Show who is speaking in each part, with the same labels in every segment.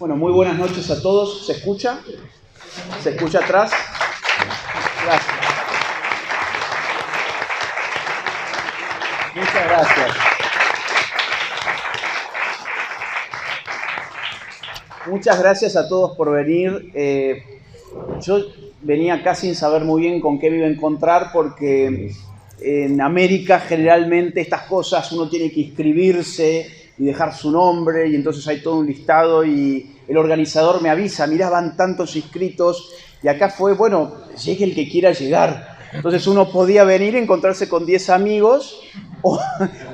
Speaker 1: Bueno, muy buenas noches a todos. ¿Se escucha? ¿Se escucha atrás? Gracias. Muchas gracias. Muchas gracias a todos por venir. Yo venía acá sin saber muy bien con qué me iba a encontrar porque en América generalmente estas cosas uno tiene que inscribirse y dejar su nombre y entonces hay todo un listado y el organizador me avisa, mirá, van tantos inscritos y acá fue, bueno, llegue el que quiera llegar. Entonces uno podía venir y encontrarse con 10 amigos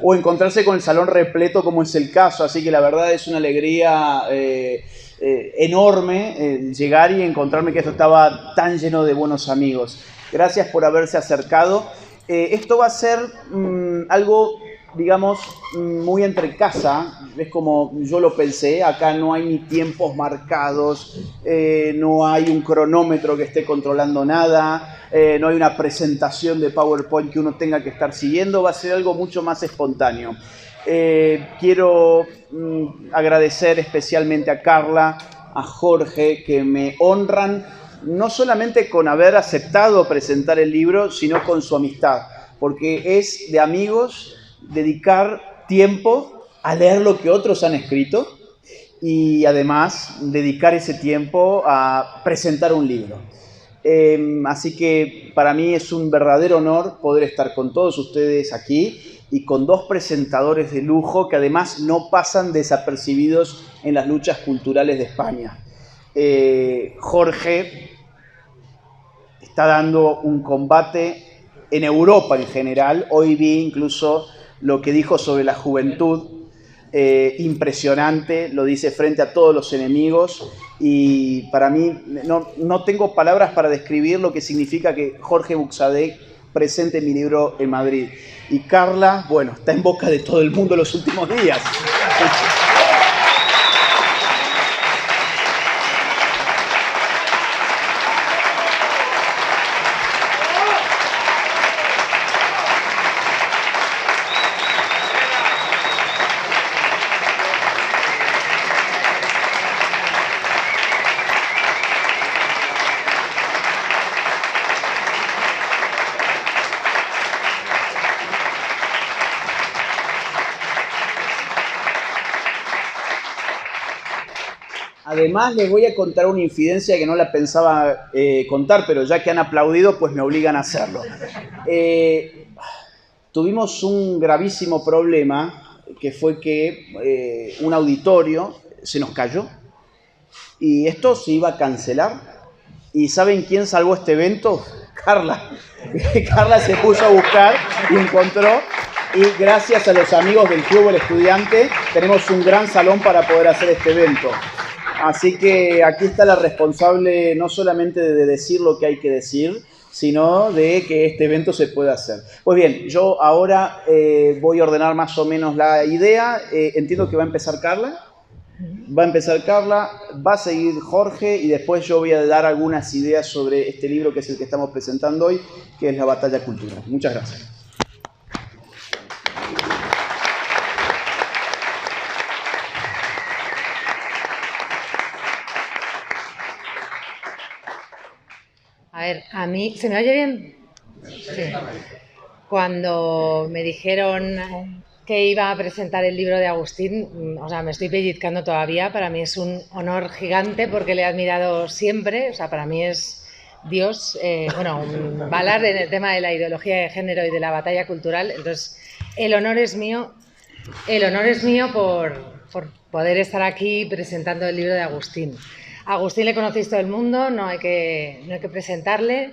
Speaker 1: o encontrarse con el salón repleto como es el caso, así que la verdad es una alegría enorme llegar y encontrarme que esto estaba tan lleno de buenos amigos. Gracias por haberse acercado. Esto va a ser algo, digamos, muy entre casa, es como yo lo pensé, acá no hay ni tiempos marcados, no hay un cronómetro que esté controlando nada, no hay una presentación de PowerPoint que uno tenga que estar siguiendo, va a ser algo mucho más espontáneo. Quiero agradecer especialmente a Carla, a Jorge, que me honran no solamente con haber aceptado presentar el libro, sino con su amistad, porque es de amigos dedicar tiempo a leer lo que otros han escrito y además dedicar ese tiempo a presentar un libro. Así que para mí es un verdadero honor poder estar con todos ustedes aquí y con dos presentadores de lujo que además no pasan desapercibidos en las luchas culturales de España. Jorge está dando un combate en Europa en general. Hoy vi incluso lo que dijo sobre la juventud, impresionante, lo dice frente a todos los enemigos y para mí no tengo palabras para describir lo que significa que Jorge Buxadé presente mi libro en Madrid. Y Carla, bueno, está en boca de todo el mundo los últimos días. Además, les voy a contar una infidencia que no la pensaba contar, pero ya que han aplaudido, pues me obligan a hacerlo. Tuvimos un gravísimo problema, que fue que un auditorio se nos cayó y esto se iba a cancelar. ¿Y saben quién salvó este evento? Carla. Carla se puso a buscar y encontró. Y gracias a los amigos del Club El Estudiante tenemos un gran salón para poder hacer este evento. Así que aquí está la responsable no solamente de decir lo que hay que decir, sino de que este evento se pueda hacer. Pues bien, yo ahora voy a ordenar más o menos la idea. Entiendo que va a empezar Carla. Va a empezar Carla, va a seguir Jorge y después yo voy a dar algunas ideas sobre este libro que es el que estamos presentando hoy, que es La Batalla Cultural. Muchas gracias.
Speaker 2: A ver, a mí, ¿se me oye bien? Sí. Cuando me dijeron que iba a presentar el libro de Agustín, o sea, me estoy pellizcando todavía, para mí es un honor gigante porque le he admirado siempre, o sea, para mí es Dios, un balar en el tema de la ideología de género y de la batalla cultural, entonces el honor es mío por poder estar aquí presentando el libro de Agustín. A Agustín le conocéis todo el mundo, no hay que presentarle.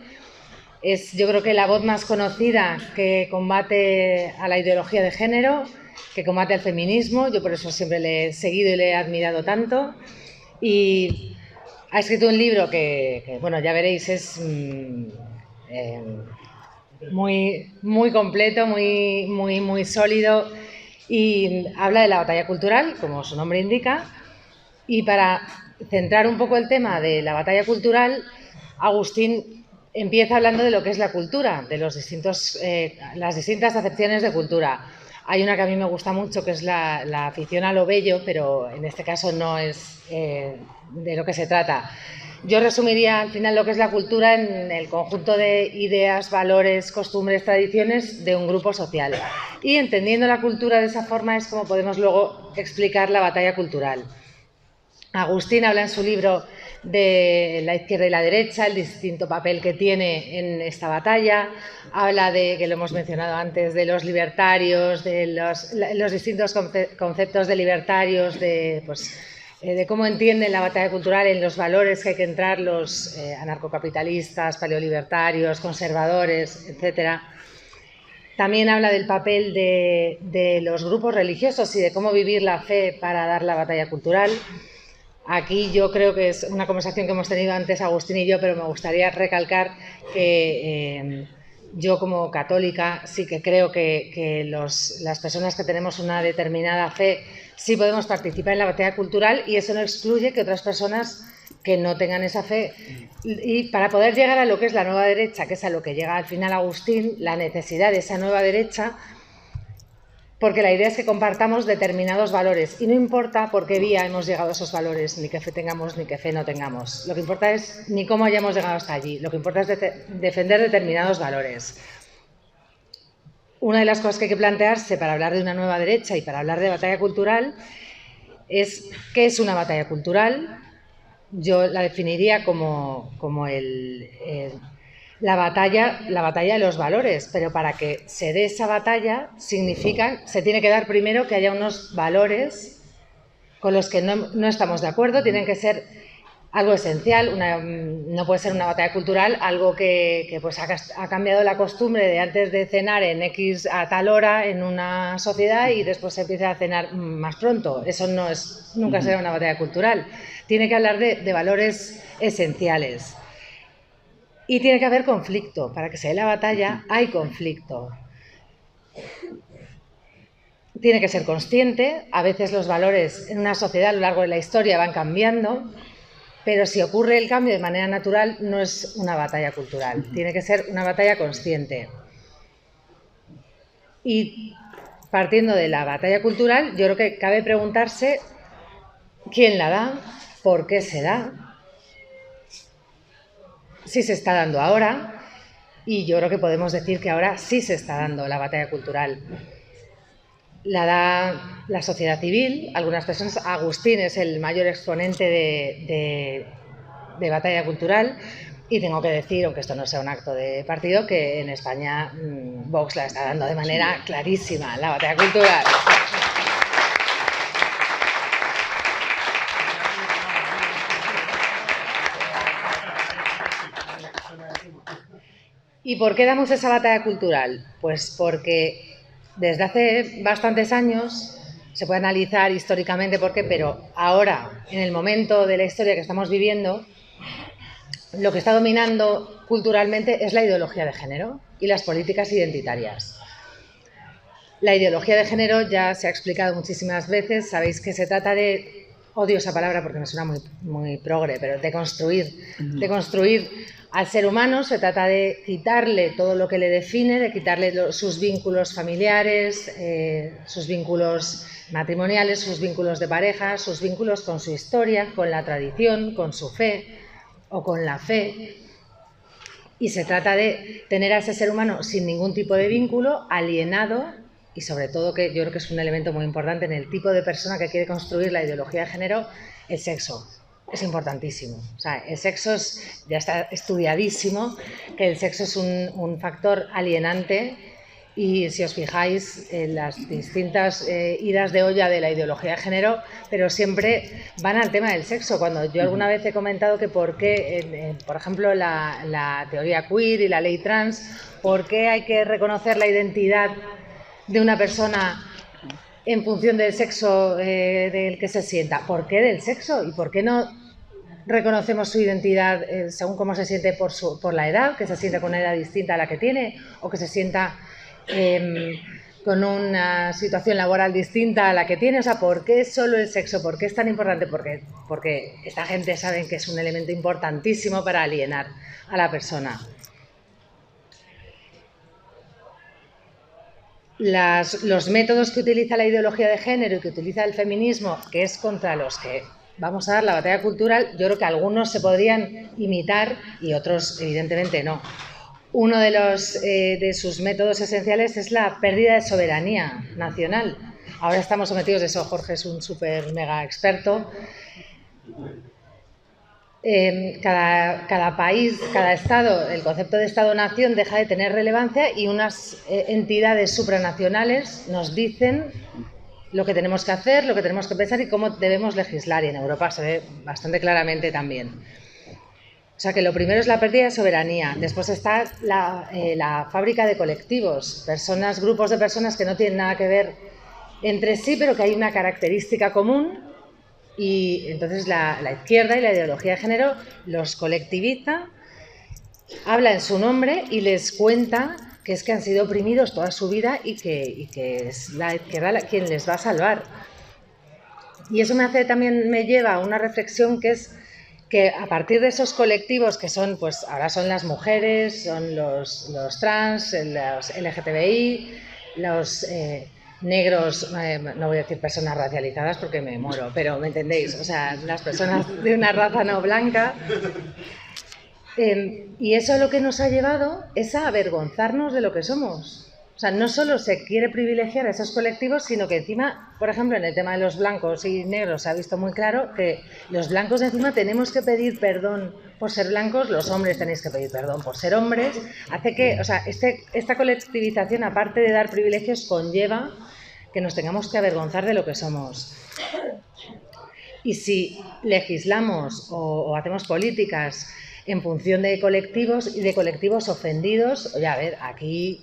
Speaker 2: Es, yo creo que la voz más conocida que combate a la ideología de género, que combate al feminismo. Yo por eso siempre le he seguido y le he admirado tanto. Y ha escrito un libro que bueno, ya veréis, es muy completo, muy sólido. Y habla de la batalla cultural, como su nombre indica. Y para centrar un poco el tema de la batalla cultural, Agustín empieza hablando de lo que es la cultura, de las distintas acepciones de cultura. Hay una que a mí me gusta mucho, que es la afición a lo bello, pero en este caso no es de lo que se trata. Yo resumiría al final lo que es la cultura en el conjunto de ideas, valores, costumbres, tradiciones de un grupo social. Y entendiendo la cultura de esa forma es como podemos luego explicar la batalla cultural. Agustín habla en su libro de la izquierda y la derecha, el distinto papel que tiene en esta batalla. Habla de, que lo hemos mencionado antes, de los libertarios, de los distintos conceptos de libertarios, de cómo entienden la batalla cultural, en los valores que hay que entrar los anarcocapitalistas, paleolibertarios, conservadores, etc. También habla del papel de los grupos religiosos y de cómo vivir la fe para dar la batalla cultural. Aquí yo creo que es una conversación que hemos tenido antes Agustín y yo, pero me gustaría recalcar que yo como católica sí que creo que las personas que tenemos una determinada fe sí podemos participar en la batalla cultural, y eso no excluye que otras personas que no tengan esa fe. Y para poder llegar a lo que es la nueva derecha, que es a lo que llega al final Agustín, la necesidad de esa nueva derecha, porque la idea es que compartamos determinados valores y no importa por qué vía hemos llegado a esos valores, ni qué fe tengamos ni qué fe no tengamos. Lo que importa es ni cómo hayamos llegado hasta allí, lo que importa es defender determinados valores. Una de las cosas que hay que plantearse para hablar de una nueva derecha y para hablar de batalla cultural es qué es una batalla cultural. Yo la definiría como la batalla de los valores, pero para que se dé esa batalla se tiene que dar primero que haya unos valores con los que no estamos de acuerdo, tienen que ser algo esencial, no puede ser una batalla cultural, algo que pues ha cambiado la costumbre de antes de cenar a tal hora en una sociedad y después se empieza a cenar más pronto. Eso nunca será una batalla cultural. Tiene que hablar de valores esenciales. Y tiene que haber conflicto. Para que se dé la batalla hay conflicto. Tiene que ser consciente. A veces los valores en una sociedad a lo largo de la historia van cambiando, pero si ocurre el cambio de manera natural no es una batalla cultural. Tiene que ser una batalla consciente. Y partiendo de la batalla cultural, yo creo que cabe preguntarse quién la da, por qué se da, si se está dando ahora, y yo creo que podemos decir que ahora sí se está dando la batalla cultural. La da la sociedad civil, algunas personas. Agustín es el mayor exponente de batalla cultural, y tengo que decir, aunque esto no sea un acto de partido, que en España Vox la está dando de manera clarísima, la batalla cultural. ¿Y por qué damos esa batalla cultural? Pues porque desde hace bastantes años se puede analizar históricamente por qué, pero ahora, en el momento de la historia que estamos viviendo, lo que está dominando culturalmente es la ideología de género y las políticas identitarias. La ideología de género ya se ha explicado muchísimas veces. Sabéis que se trata de, odio esa palabra porque me suena muy progre, pero de construir al ser humano. Se trata de quitarle todo lo que le define, de quitarle sus vínculos familiares, sus vínculos matrimoniales, sus vínculos de pareja, sus vínculos con su historia, con la tradición, con su fe o con la fe. Y se trata de tener a ese ser humano sin ningún tipo de vínculo, alienado, y sobre todo, que yo creo que es un elemento muy importante en el tipo de persona que quiere construir la ideología de género, el sexo. Es importantísimo. O sea, el sexo ya está estudiadísimo, que el sexo es un factor alienante, y si os fijáis en las distintas idas de olla de la ideología de género, pero siempre van al tema del sexo. Cuando yo alguna vez he comentado que por qué, por ejemplo, la teoría queer y la ley trans, por qué hay que reconocer la identidad de una persona en función del sexo del que se sienta. ¿Por qué del sexo? ¿Y por qué no reconocemos su identidad según cómo se siente por la edad, que se sienta con una edad distinta a la que tiene, o que se sienta con una situación laboral distinta a la que tiene? O sea, ¿por qué solo el sexo? ¿Por qué es tan importante? Porque esta gente sabe que es un elemento importantísimo para alienar a la persona. los métodos que utiliza la ideología de género y que utiliza el feminismo, que es contra los que vamos a dar la batalla cultural, yo creo que algunos se podrían imitar y otros evidentemente no. Uno de sus métodos esenciales es la pérdida de soberanía nacional. Ahora estamos sometidos, de eso Jorge es un súper mega experto. Cada país, cada estado, el concepto de estado-nación deja de tener relevancia y unas entidades supranacionales nos dicen lo que tenemos que hacer, lo que tenemos que pensar y cómo debemos legislar, y en Europa se ve bastante claramente también. O sea que lo primero es la pérdida de soberanía, después está la fábrica de colectivos, grupos de personas que no tienen nada que ver entre sí, pero que hay una característica común. Y entonces la izquierda y la ideología de género los colectiviza, habla en su nombre y les cuenta que es que han sido oprimidos toda su vida y que es la izquierda quien les va a salvar. Y eso me lleva a una reflexión, que es que a partir de esos colectivos que son, pues ahora son las mujeres, son los trans, los LGTBI, los negros, no voy a decir personas racializadas porque me muero, pero me entendéis, o sea, las personas de una raza no blanca. Y eso lo que nos ha llevado es a avergonzarnos de lo que somos. O sea, no solo se quiere privilegiar a esos colectivos, sino que encima, por ejemplo, en el tema de los blancos y negros se ha visto muy claro que los blancos encima tenemos que pedir perdón por ser blancos, los hombres tenéis que pedir perdón por ser hombres. Hace que, o sea, esta colectivización, aparte de dar privilegios, conlleva que nos tengamos que avergonzar de lo que somos. Y si legislamos o hacemos políticas en función de colectivos y de colectivos ofendidos, oye, a ver, aquí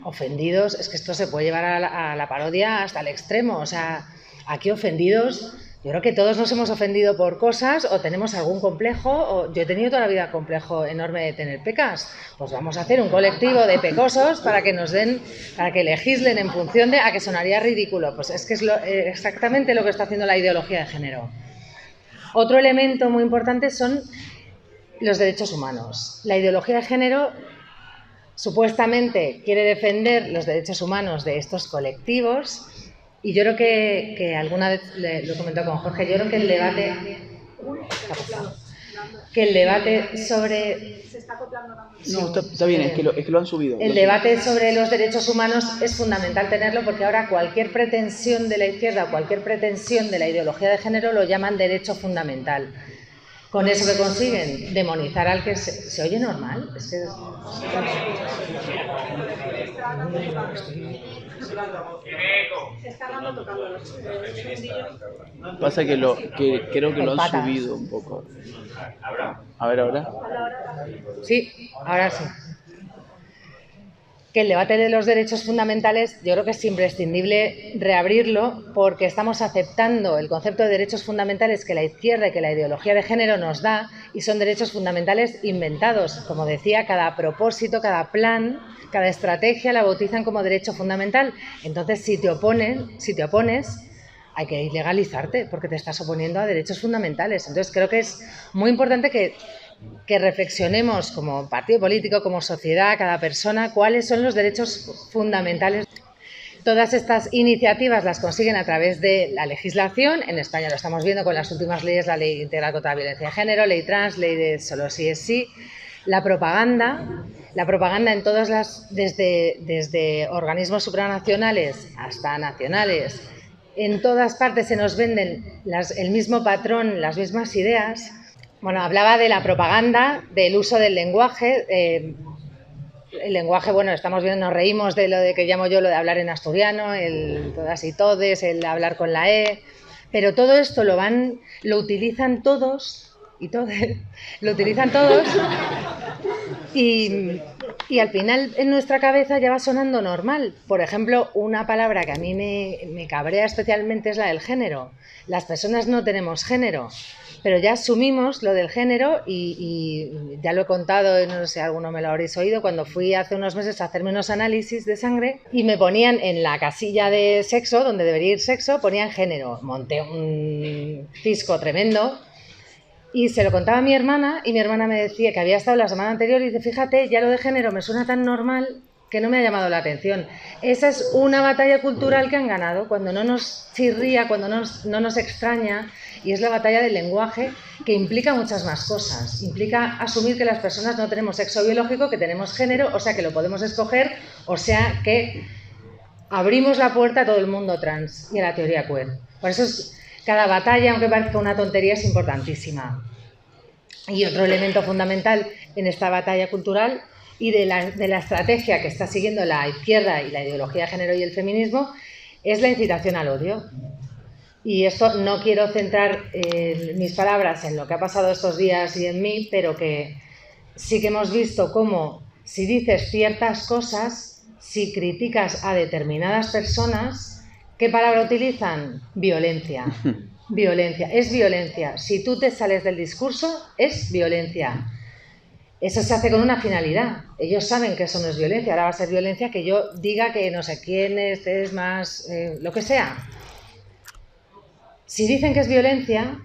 Speaker 2: ofendidos, es que esto se puede llevar a la parodia hasta el extremo, o sea, aquí ofendidos, yo creo que todos nos hemos ofendido por cosas o tenemos algún complejo, o yo he tenido toda la vida complejo enorme de tener pecas, pues vamos a hacer un colectivo de pecosos para que nos den, para que legislen en función de, a que sonaría ridículo, pues es que es exactamente lo que está haciendo la ideología de género. Otro elemento muy importante son los derechos humanos. La ideología de género supuestamente quiere defender los derechos humanos de estos colectivos, y yo creo que alguna vez lo he comentado con Jorge, yo creo que el debate sobre...
Speaker 1: No, está bien, es que lo han subido.
Speaker 2: El debate sobre los derechos humanos es fundamental tenerlo, porque ahora cualquier pretensión de la izquierda o cualquier pretensión de la ideología de género lo llaman derecho fundamental. Con eso que consiguen, demonizar al que se oye normal. Es que...
Speaker 1: Pasa que creo que lo han subido un poco. A ver, ¿ahora?
Speaker 2: Sí, ahora sí. Que el debate de los derechos fundamentales, yo creo que es imprescindible reabrirlo, porque estamos aceptando el concepto de derechos fundamentales que la izquierda y que la ideología de género nos da, y son derechos fundamentales inventados. Como decía, cada propósito, cada plan, cada estrategia la bautizan como derecho fundamental. Entonces, si te opones, hay que ilegalizarte porque te estás oponiendo a derechos fundamentales. Entonces, creo que es muy importante que reflexionemos como partido político, como sociedad, cada persona, cuáles son los derechos fundamentales. Todas estas iniciativas las consiguen a través de la legislación. En España lo estamos viendo con las últimas leyes, la Ley Integral contra la Violencia de Género, Ley Trans, Ley de Solo sí es sí. La propaganda en todas desde organismos supranacionales hasta nacionales, en todas partes se nos venden el mismo patrón, las mismas ideas. Bueno, hablaba de la propaganda, del uso del lenguaje. El lenguaje, bueno, estamos viendo, nos reímos de lo de que llamo yo lo de hablar en asturiano, el todas y todes, el hablar con la E, pero todo esto lo utilizan todos y todes, lo utilizan todos y al final en nuestra cabeza ya va sonando normal. Por ejemplo, una palabra que a mí me cabrea especialmente es la del género. Las personas no tenemos género, pero ya asumimos lo del género y ya lo he contado, no sé si alguno me lo habréis oído, cuando fui hace unos meses a hacerme unos análisis de sangre y me ponían en la casilla de sexo, donde debería ir sexo, ponían género. Monté un cisco tremendo y se lo contaba a mi hermana, y mi hermana me decía que había estado la semana anterior y dice, fíjate, ya lo de género me suena tan normal que no me ha llamado la atención. Esa es una batalla cultural que han ganado, cuando no nos chirría, cuando no nos extraña, y es la batalla del lenguaje, que implica muchas más cosas. Implica asumir que las personas no tenemos sexo biológico, que tenemos género, o sea que lo podemos escoger, o sea que abrimos la puerta a todo el mundo trans y a la teoría queer. Por eso cada batalla, aunque parezca una tontería, es importantísima. Y otro elemento fundamental en esta batalla cultural y de la estrategia que está siguiendo la izquierda y la ideología de género y el feminismo es la incitación al odio. Y esto no quiero centrar mis palabras en lo que ha pasado estos días y en mí, pero que sí que hemos visto cómo si dices ciertas cosas, si criticas a determinadas personas, ¿qué palabra utilizan? Violencia. Violencia, es violencia. Si tú te sales del discurso, es violencia. Eso se hace con una finalidad. Ellos saben que eso no es violencia. Ahora va a ser violencia que yo diga que no sé quién es más, lo que sea. Si dicen que es violencia,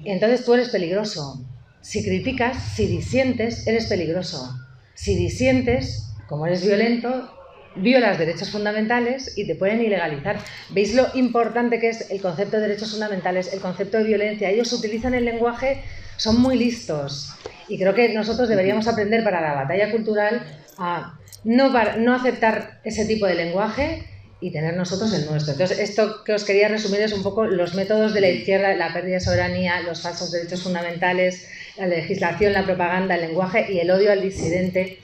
Speaker 2: entonces tú eres peligroso. Si criticas, si disientes, eres peligroso. Si disientes, como eres violento, violas derechos fundamentales y te pueden ilegalizar. ¿Veis lo importante que es el concepto de derechos fundamentales, el concepto de violencia? Ellos utilizan el lenguaje, son muy listos. Y creo que nosotros deberíamos aprender para la batalla cultural a no aceptar ese tipo de lenguaje y tener nosotros el nuestro. Entonces, esto que os quería resumir es un poco los métodos de la izquierda, la pérdida de soberanía, los falsos derechos fundamentales, la legislación, la propaganda, el lenguaje y el odio al disidente,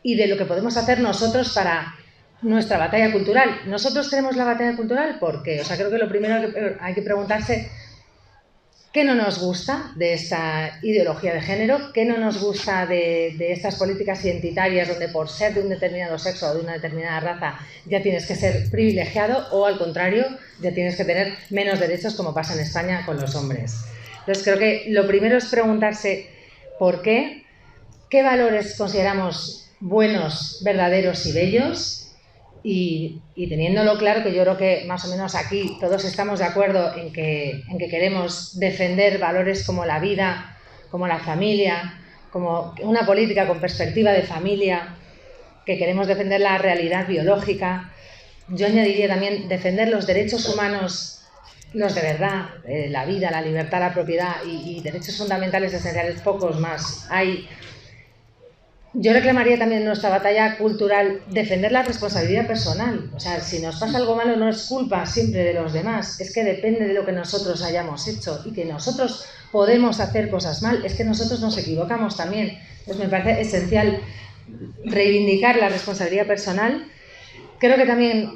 Speaker 2: y de lo que podemos hacer nosotros para nuestra batalla cultural. ¿Nosotros queremos la batalla cultural? ¿Por qué? O sea, creo que lo primero que hay que preguntarse, ¿qué no nos gusta de esta ideología de género? ¿Qué no nos gusta de estas políticas identitarias donde por ser de un determinado sexo o de una determinada raza ya tienes que ser privilegiado o al contrario, ya tienes que tener menos derechos como pasa en España con los hombres? Entonces creo que lo primero es preguntarse ¿por qué? ¿Qué valores consideramos buenos, verdaderos y bellos? Y teniéndolo claro, que yo creo que más o menos aquí todos estamos de acuerdo en que queremos defender valores como la vida, como la familia, como una política con perspectiva de familia, que queremos defender la realidad biológica. Yo añadiría también defender los derechos humanos, los de verdad, la vida, la libertad, la propiedad y derechos fundamentales esenciales, pocos más hay. Yo reclamaría también en nuestra batalla cultural defender la responsabilidad personal. O sea, si nos pasa algo malo no es culpa siempre de los demás, es que depende de lo que nosotros hayamos hecho y que nosotros podemos hacer cosas mal, es que nosotros nos equivocamos también. Entonces me parece esencial reivindicar la responsabilidad personal. Creo que también,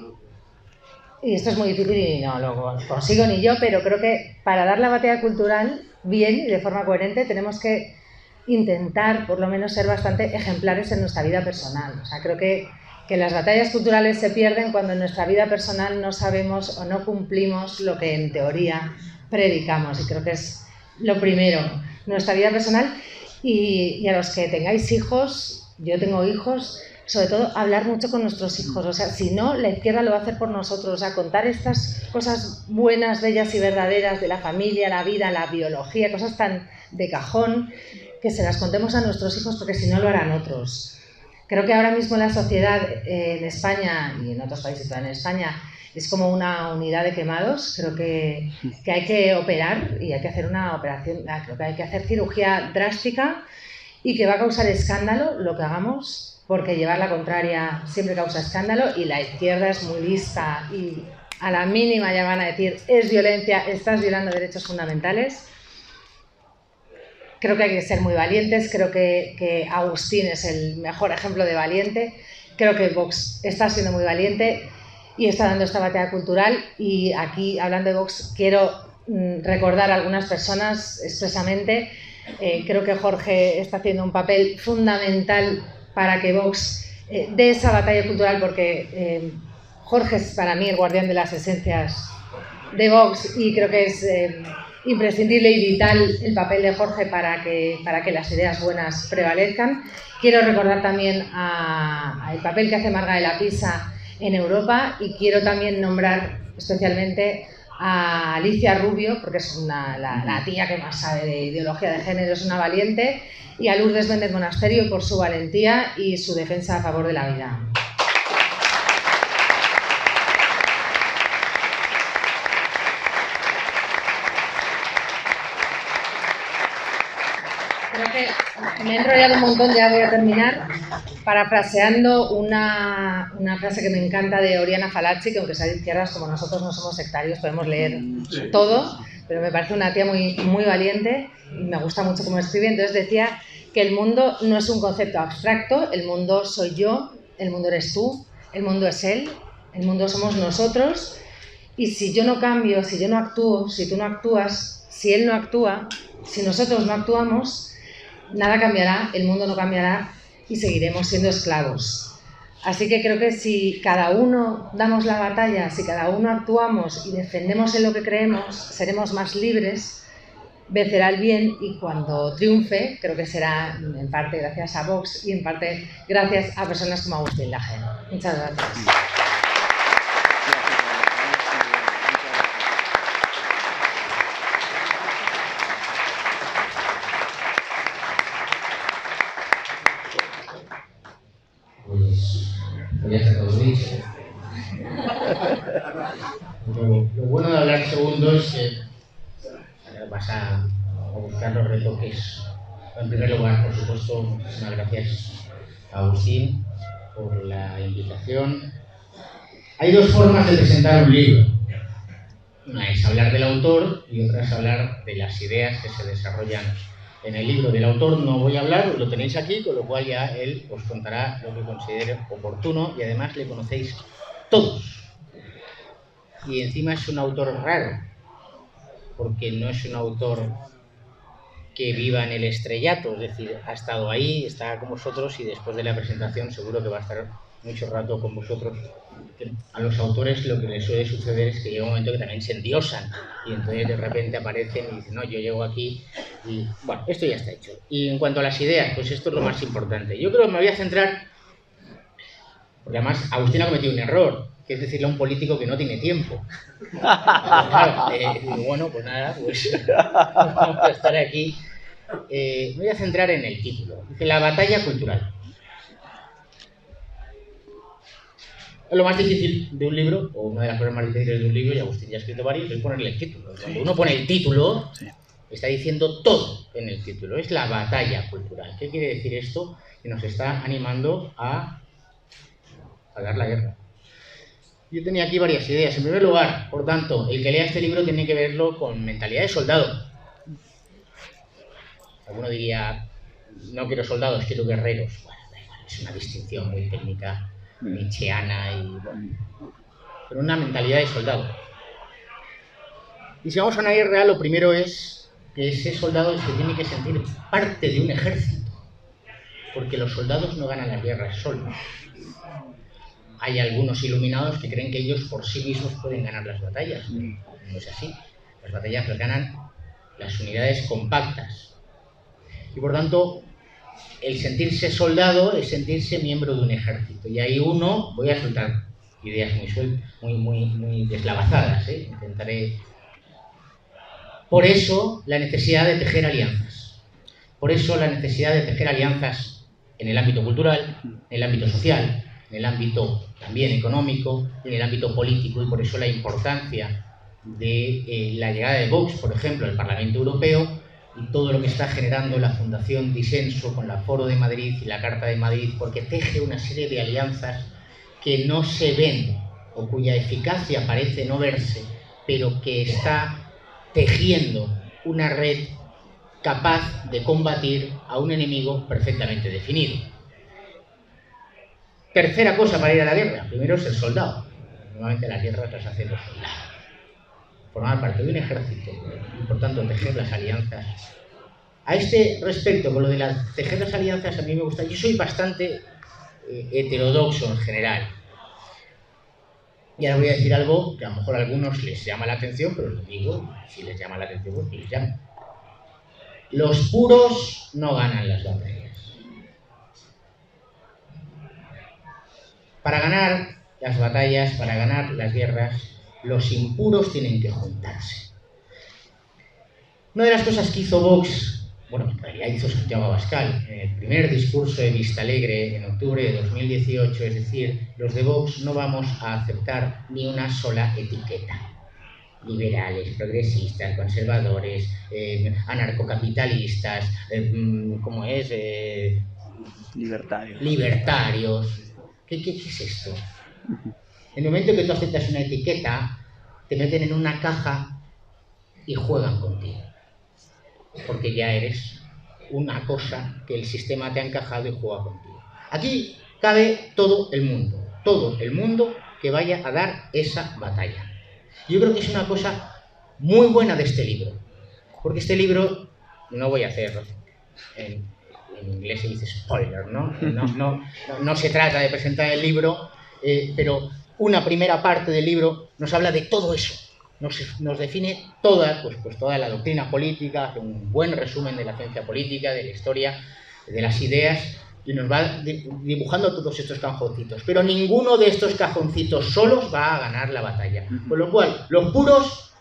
Speaker 2: y esto es muy difícil y no lo consigo ni yo, pero creo que para dar la batalla cultural bien y de forma coherente tenemos que intentar, por lo menos, ser bastante ejemplares en nuestra vida personal. O sea, creo que las batallas culturales se pierden cuando en nuestra vida personal no sabemos o no cumplimos lo que en teoría predicamos. Y creo que es lo primero, nuestra vida personal. Y a los que tengáis hijos, yo tengo hijos, sobre todo hablar mucho con nuestros hijos. O sea, si no, la izquierda lo va a hacer por nosotros. O sea, contar estas cosas buenas, bellas y verdaderas de la familia, la vida, la biología, cosas tan de cajón, que se las contemos a nuestros hijos porque si no lo harán otros. Creo que ahora mismo la sociedad en España y en otros países, pero en España es como una unidad de quemados. Creo que hay que operar y hay que hacer una operación, creo que hay que hacer cirugía drástica y que va a causar escándalo lo que hagamos, porque llevar la contraria siempre causa escándalo y la izquierda es muy lista y a la mínima ya van a decir es violencia, estás violando derechos fundamentales. Creo que hay que ser muy valientes, creo que Agustín es el mejor ejemplo de valiente, creo que Vox está siendo muy valiente y está dando esta batalla cultural. Y aquí, hablando de Vox, quiero recordar a algunas personas expresamente. Creo que Jorge está haciendo un papel fundamental para que Vox dé esa batalla cultural, porque Jorge es para mí el guardián de las esencias de Vox y creo que es imprescindible y vital el papel de Jorge para que las ideas buenas prevalezcan. Quiero recordar también el papel que hace Marga de la Pisa en Europa y quiero también nombrar especialmente a Alicia Rubio, porque es la tía que más sabe de ideología de género, es una valiente, y a Lourdes Méndez Monasterio por su valentía y su defensa a favor de la vida. Creo que me he enrollado un montón, ya voy a terminar, parafraseando una frase que me encanta de Oriana Fallaci, que aunque sea de izquierdas, como nosotros no somos sectarios, podemos leer todo, pero me parece una tía muy, muy valiente y me gusta mucho cómo escribe. Entonces decía que el mundo no es un concepto abstracto, el mundo soy yo, el mundo eres tú, el mundo es él, el mundo somos nosotros, y si yo no cambio, si yo no actúo, si tú no actúas, si él no actúa, si nosotros no actuamos, nada cambiará, el mundo no cambiará y seguiremos siendo esclavos. Así que creo que si cada uno damos la batalla, si cada uno actuamos y defendemos en lo que creemos, seremos más libres, vencerá el bien y cuando triunfe, creo que será en parte gracias a Vox y en parte gracias a personas como Agustín Laje. Muchas gracias.
Speaker 3: Ya está todo dicho. Lo bueno de hablar segundo es que vas a buscar los retoques. En primer lugar, por supuesto, muchísimas gracias a Agustín por la invitación. Hay dos formas de presentar un libro. Una es hablar del autor y otra es hablar de las ideas que se desarrollan en el libro. Del autor no voy a hablar, lo tenéis aquí, con lo cual ya él os contará lo que considere oportuno y además le conocéis todos. Y encima es un autor raro, porque no es un autor que viva en el estrellato, es decir, ha estado ahí, está con vosotros y después de la presentación seguro que va a estar mucho rato con vosotros. A los autores lo que les suele suceder es que llega un momento que también se endiosan y entonces de repente aparecen y dicen, no, yo llego aquí y bueno, esto ya está hecho. Y en cuanto a las ideas, pues esto es lo más importante. Yo creo que me voy a centrar, porque además Agustín ha cometido un error, que es decirle a un político que no tiene tiempo. Claro, bueno, pues nada, pues vamos a estar aquí. Me voy a centrar en el título. Dice, la batalla cultural. Lo más difícil de un libro, o una de las cosas más difíciles de un libro, y Agustín ya ha escrito varios, es ponerle el título. Cuando uno pone el título, está diciendo todo en el título. Es la batalla cultural. ¿Qué quiere decir esto? Que nos está animando a dar la guerra. Yo tenía aquí varias ideas. En primer lugar, por tanto, el que lea este libro tiene que verlo con mentalidad de soldado. Alguno diría, no quiero soldados, quiero guerreros. Bueno, da igual, es una distinción muy técnica, nietzscheana y bueno, pero una mentalidad de soldado. Y si vamos a una guerra, lo primero es que ese soldado se tiene que sentir parte de un ejército, porque los soldados no ganan las guerras solos. Hay algunos iluminados que creen que ellos por sí mismos pueden ganar las batallas. No es así. Las batallas las ganan las unidades compactas. Y por tanto, el sentirse soldado es sentirse miembro de un ejército. Y ahí uno, voy a soltar ideas muy deslavazadas, intentaré. Por eso la necesidad de tejer alianzas. Por eso la necesidad de tejer alianzas en el ámbito cultural, en el ámbito social, en el ámbito también económico, en el ámbito político, y por eso la importancia de la llegada de Vox, por ejemplo, al Parlamento Europeo, y todo lo que está generando la Fundación Disenso con la Foro de Madrid y la Carta de Madrid, porque teje una serie de alianzas que no se ven o cuya eficacia parece no verse, pero que está tejiendo una red capaz de combatir a un enemigo perfectamente definido. Tercera cosa para ir a la guerra, primero es el soldado. Normalmente las guerras las hacen los soldados. Formar parte de un ejército y por tanto tejer las alianzas. A este respecto, con lo de tejer las alianzas, a mí me gusta. Yo soy bastante heterodoxo en general. Y ahora voy a decir algo que a lo mejor a algunos les llama la atención, pero lo digo, si les llama la atención, pues que les llame. Los puros no ganan las batallas. Para ganar las batallas, para ganar las guerras, los impuros tienen que juntarse. Una de las cosas que hizo Vox, bueno, en realidad hizo Santiago Abascal, en el primer discurso de Vistalegre en octubre de 2018, es decir, los de Vox no vamos a aceptar ni una sola etiqueta. Liberales, progresistas, conservadores, anarcocapitalistas, ¿cómo es? Libertarios. ¿Qué es esto? En el momento que tú aceptas una etiqueta, te meten en una caja y juegan contigo. Porque ya eres una cosa que el sistema te ha encajado y juega contigo. Aquí cabe todo el mundo que vaya a dar esa batalla. Yo creo que es una cosa muy buena de este libro, porque este libro, no voy a hacer, en inglés se dice spoiler, ¿no? No se trata de presentar el libro, pero una primera parte del libro nos habla de todo eso. Nos define toda la doctrina política, hace un buen resumen de la ciencia política, de la historia, de las ideas, y nos va dibujando todos estos cajoncitos. Pero ninguno de estos cajoncitos solos va a ganar la batalla. Con lo cual, los puros,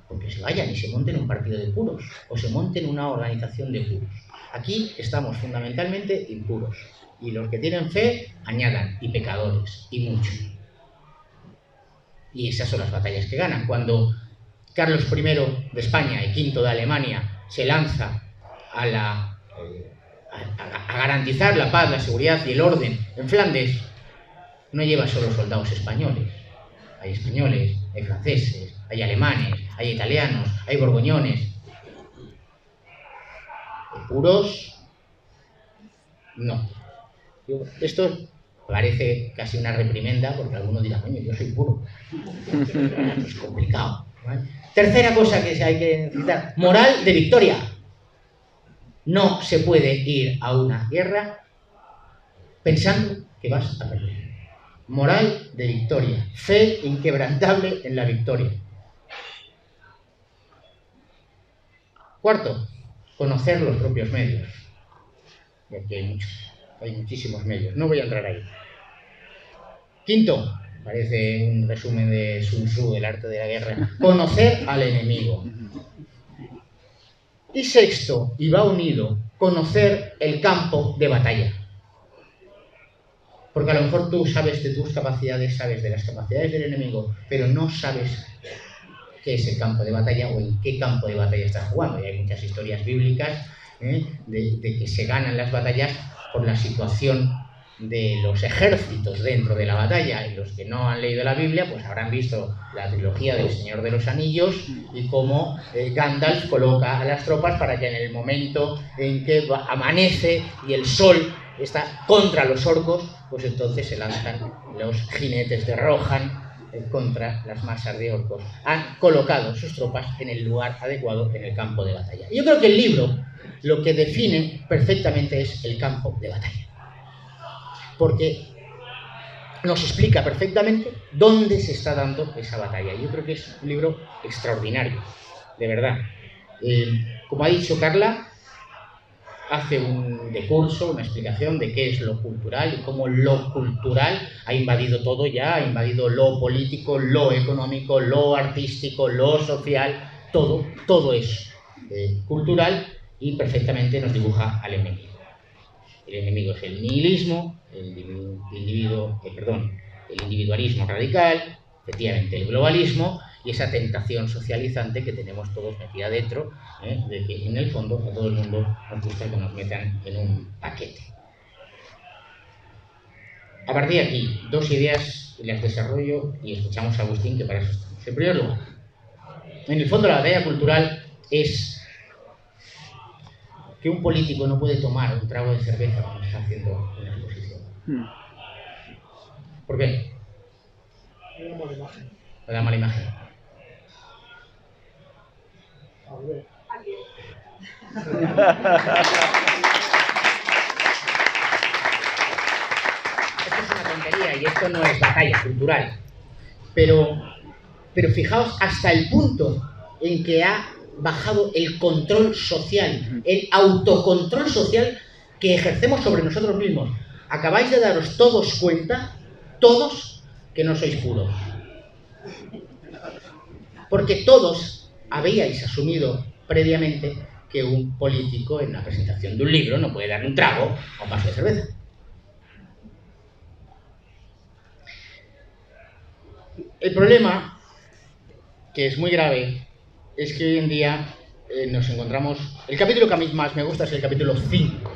Speaker 3: porque se vayan y se monten un partido de puros, o se monten una organización de puros. Aquí estamos fundamentalmente impuros. Y los que tienen fe, añadan, y pecadores, y mucho. Y esas son las batallas que ganan. Cuando Carlos I de España y V de Alemania se lanza a garantizar la paz, la seguridad y el orden en Flandes, no lleva solo soldados españoles. Hay españoles, hay franceses, hay alemanes, hay italianos, hay borgoñones. ¿De puros? No. Esto parece casi una reprimenda, porque algunos dirán, coño, yo soy puro. Es complicado, ¿vale? Tercera cosa que hay que citar, moral de victoria. No se puede ir a una guerra pensando que vas a perder. Moral de victoria, fe inquebrantable en la victoria. Cuarto, conocer los propios medios. Y aquí hay muchísimos medios, no voy a entrar ahí. Quinto, parece un resumen de Sun Tzu, del arte de la guerra, conocer al enemigo. Y sexto, y va unido, conocer el campo de batalla. Porque a lo mejor tú sabes de tus capacidades, sabes de las capacidades del enemigo, pero no sabes qué es el campo de batalla o en qué campo de batalla estás jugando. Y hay muchas historias bíblicas de que se ganan las batallas por la situación de los ejércitos dentro de la batalla. Y los que no han leído la Biblia pues habrán visto la trilogía del Señor de los Anillos y cómo Gandalf coloca a las tropas para que en el momento en que amanece y el sol está contra los orcos, pues entonces se lanzan los jinetes de Rohan contra las masas de orcos. Han colocado sus tropas en el lugar adecuado en el campo de batalla. Yo creo que el libro lo que define perfectamente es el campo de batalla. Porque nos explica perfectamente dónde se está dando esa batalla. Yo creo que es un libro extraordinario, de verdad. Como ha dicho Carla, hace un decurso, una explicación de qué es lo cultural y cómo lo cultural ha invadido todo ya, ha invadido lo político, lo económico, lo artístico, lo social, todo es cultural y perfectamente nos dibuja al enemigo. El enemigo es el nihilismo, el individualismo radical, efectivamente el globalismo y esa tentación socializante que tenemos todos metida dentro, de que en el fondo a todo el mundo nos gusta que nos metan en un paquete. A partir de aquí, dos ideas las desarrollo y escuchamos a Agustín, que para eso estamos. En primer lugar, en el fondo la batalla cultural es que un político no puede tomar un trago de cerveza cuando está haciendo una exposición. ¿Por qué?
Speaker 4: Le da mala imagen.
Speaker 3: Le da mala imagen.
Speaker 4: A ver.
Speaker 3: Esto es una tontería y esto no es batalla cultural. Pero fijaos hasta el punto en que ha bajado el control social, el autocontrol social que ejercemos sobre nosotros mismos. Acabáis de daros todos cuenta, todos, que no sois puros. porque todos habíais asumido previamente que un político en la presentación de un libro no puede darle un trago a un vaso de cerveza. El problema, que es muy grave, es que hoy en día nos encontramos... El capítulo que a mí más me gusta es el capítulo 5.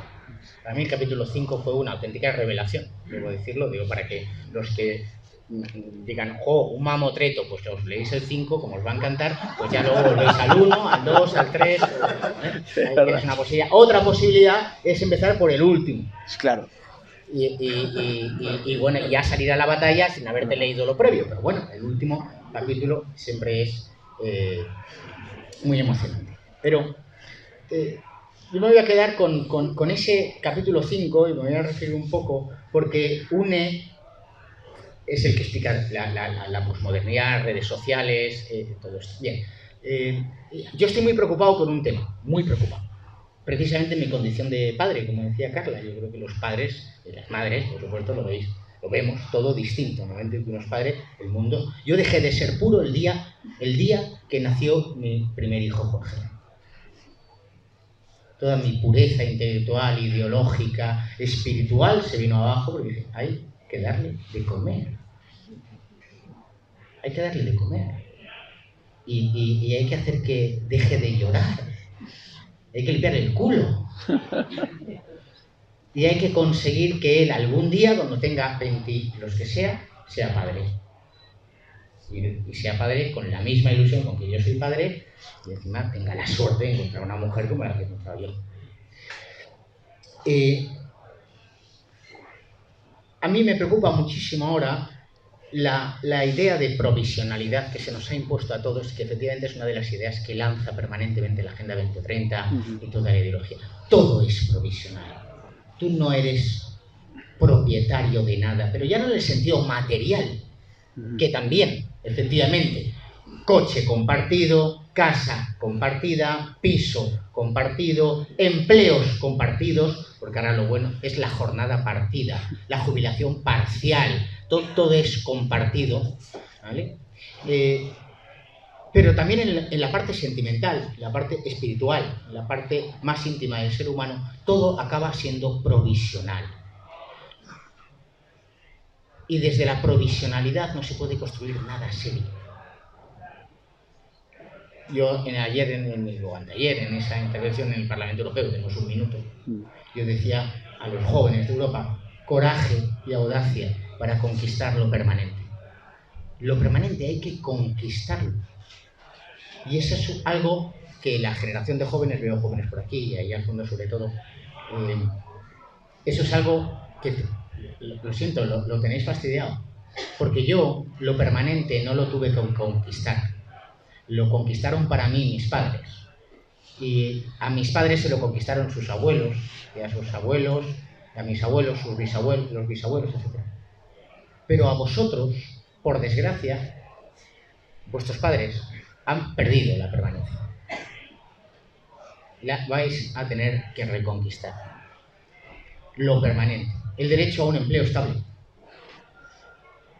Speaker 3: Para mí el capítulo 5 fue una auténtica revelación, debo decirlo, digo, para que los que digan, un mamotreto, pues os leéis el 5, como os va a encantar, pues ya luego os leéis al 1, al 2, al 3, es una posibilidad. Otra posibilidad es empezar por el último.
Speaker 1: Claro.
Speaker 3: Y bueno, ya salir a la batalla sin haberte leído lo previo, pero bueno, el último capítulo siempre es muy emocionante. Pero yo me voy a quedar con ese capítulo 5 y me voy a referir un poco porque es el que explica la posmodernidad, redes sociales, todo esto. Bien, yo estoy muy preocupado con un tema, muy preocupado. Precisamente mi condición de padre, como decía Carla, yo creo que los padres, las madres, por supuesto, lo vemos todo distinto, ¿no? Entre unos padres, el mundo. Yo dejé de ser puro el día que nació mi primer hijo, Jorge. Toda mi pureza intelectual, ideológica, espiritual se vino abajo porque dije, hay que darle de comer. Hay que darle de comer. Y hay que hacer que deje de llorar. Hay que limpiar el culo. Y hay que conseguir que él algún día, cuando tenga 20, los que sea padre. Y sea padre con la misma ilusión con que yo soy padre, y encima tenga la suerte de encontrar una mujer como la que he encontrado yo. A mí me preocupa muchísimo ahora la idea de provisionalidad que se nos ha impuesto a todos, que efectivamente es una de las ideas que lanza permanentemente la Agenda 2030 y toda la ideología. Todo es provisional. Tú no eres propietario de nada, pero ya no en el sentido material, que también, efectivamente, coche compartido, casa compartida, piso compartido, empleos compartidos, porque ahora lo bueno es la jornada partida, la jubilación parcial, todo es compartido, ¿vale? Pero también en la parte sentimental, en la parte espiritual, en la parte más íntima del ser humano, todo acaba siendo provisional. Y desde la provisionalidad no se puede construir nada serio. Yo anteayer, en esa intervención en el Parlamento Europeo, tenemos un minuto, yo decía a los jóvenes de Europa, coraje y audacia para conquistar lo permanente. Lo permanente hay que conquistarlo. Y eso es algo que la generación de jóvenes, veo jóvenes por aquí y ahí al fondo sobre todo, eso es algo que, lo siento, lo tenéis fastidiado. Porque yo lo permanente no lo tuve que conquistar. Lo conquistaron para mí mis padres. Y a mis padres se lo conquistaron sus abuelos, y a sus abuelos, y a mis abuelos, sus bisabuelos, los bisabuelos, etc. Pero a vosotros, por desgracia, vuestros padres han perdido la permanencia. La vais a tener que reconquistar. Lo permanente. El derecho a un empleo estable.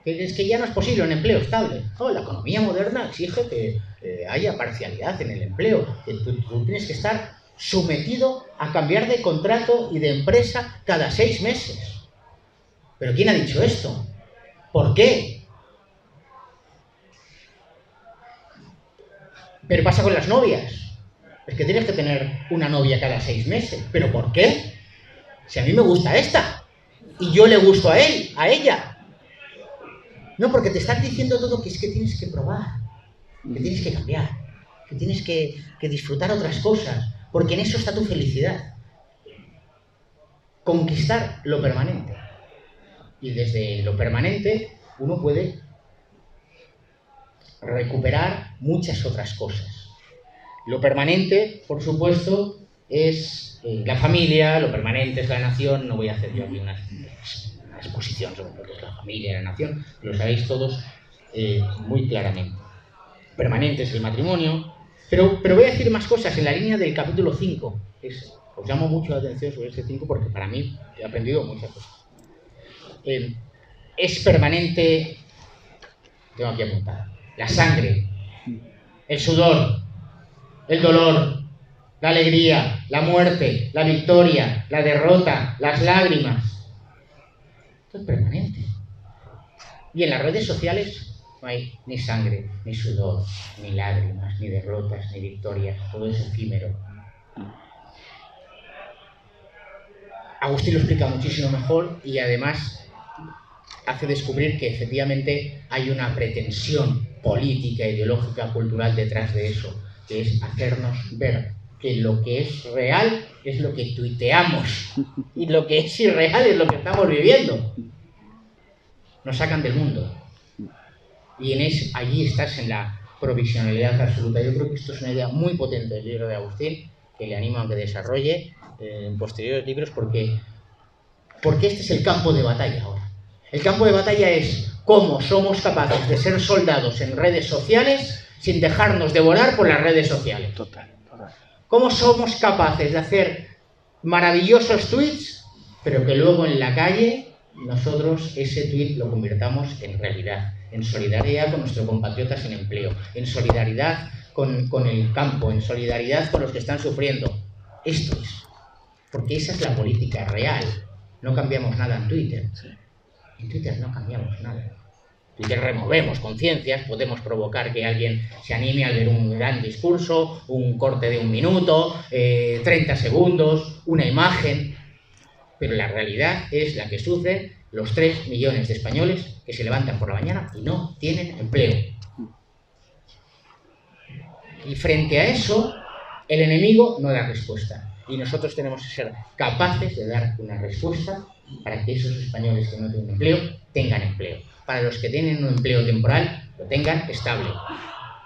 Speaker 3: Es que ya no es posible un empleo estable. La economía moderna exige que haya parcialidad en el empleo. Que tú tienes que estar sometido a cambiar de contrato y de empresa cada 6 meses. ¿Pero quién ha dicho esto? ¿Por qué? Pero pasa con las novias. Es que tienes que tener una novia cada 6 meses. ¿Pero por qué? Si a mí me gusta esta. Y yo le gusto a él, a ella. No, porque te están diciendo todo que es que tienes que probar, que tienes que cambiar, que tienes que disfrutar otras cosas, porque en eso está tu felicidad. Conquistar lo permanente. Y desde lo permanente uno puede recuperar muchas otras cosas. Lo permanente, por supuesto, es la familia, lo permanente es la nación. No voy a hacer yo aquí una exposición sobre lo que es la familia y la nación, lo sabéis todos muy claramente. Permanente es el matrimonio, pero voy a decir más cosas en la línea del capítulo 5. Os llamo mucho la atención sobre este 5 porque para mí he aprendido muchas cosas. Es permanente, tengo aquí apuntada, la sangre, el sudor, el dolor, la alegría, la muerte, la victoria, la derrota, las lágrimas. Esto es permanente. Y en las redes sociales no hay ni sangre, ni sudor, ni lágrimas, ni derrotas, ni victorias. Todo es efímero. Agustín lo explica muchísimo mejor y además hace descubrir que efectivamente hay una pretensión política, ideológica, cultural detrás de eso, que es hacernos ver que lo que es real es lo que tuiteamos y lo que es irreal es lo que estamos viviendo. Nos sacan del mundo. Y allí estás en la provisionalidad absoluta. Yo creo que esto es una idea muy potente del libro de Agustín, que le animo a que desarrolle en posteriores libros, porque este es el campo de batalla ahora. El campo de batalla es cómo somos capaces de ser soldados en redes sociales sin dejarnos devorar por las redes sociales.
Speaker 1: Total.
Speaker 3: Cómo somos capaces de hacer maravillosos tweets, pero que luego en la calle nosotros ese tweet lo convirtamos en realidad, en solidaridad con nuestros compatriotas en empleo, en solidaridad con el campo, en solidaridad con los que están sufriendo. Esto es. Porque esa es la política real. No cambiamos nada en Twitter. En Twitter no cambiamos nada. En Twitter removemos conciencias, podemos provocar que alguien se anime a leer un gran discurso, un corte de 1 minuto, 30 segundos, una imagen. Pero la realidad es la que sufren los 3 millones de españoles que se levantan por la mañana y no tienen empleo. Y frente a eso, el enemigo no da respuesta. Y nosotros tenemos que ser capaces de dar una respuesta para que esos españoles que no tienen empleo tengan empleo. Para los que tienen un empleo temporal, lo tengan estable.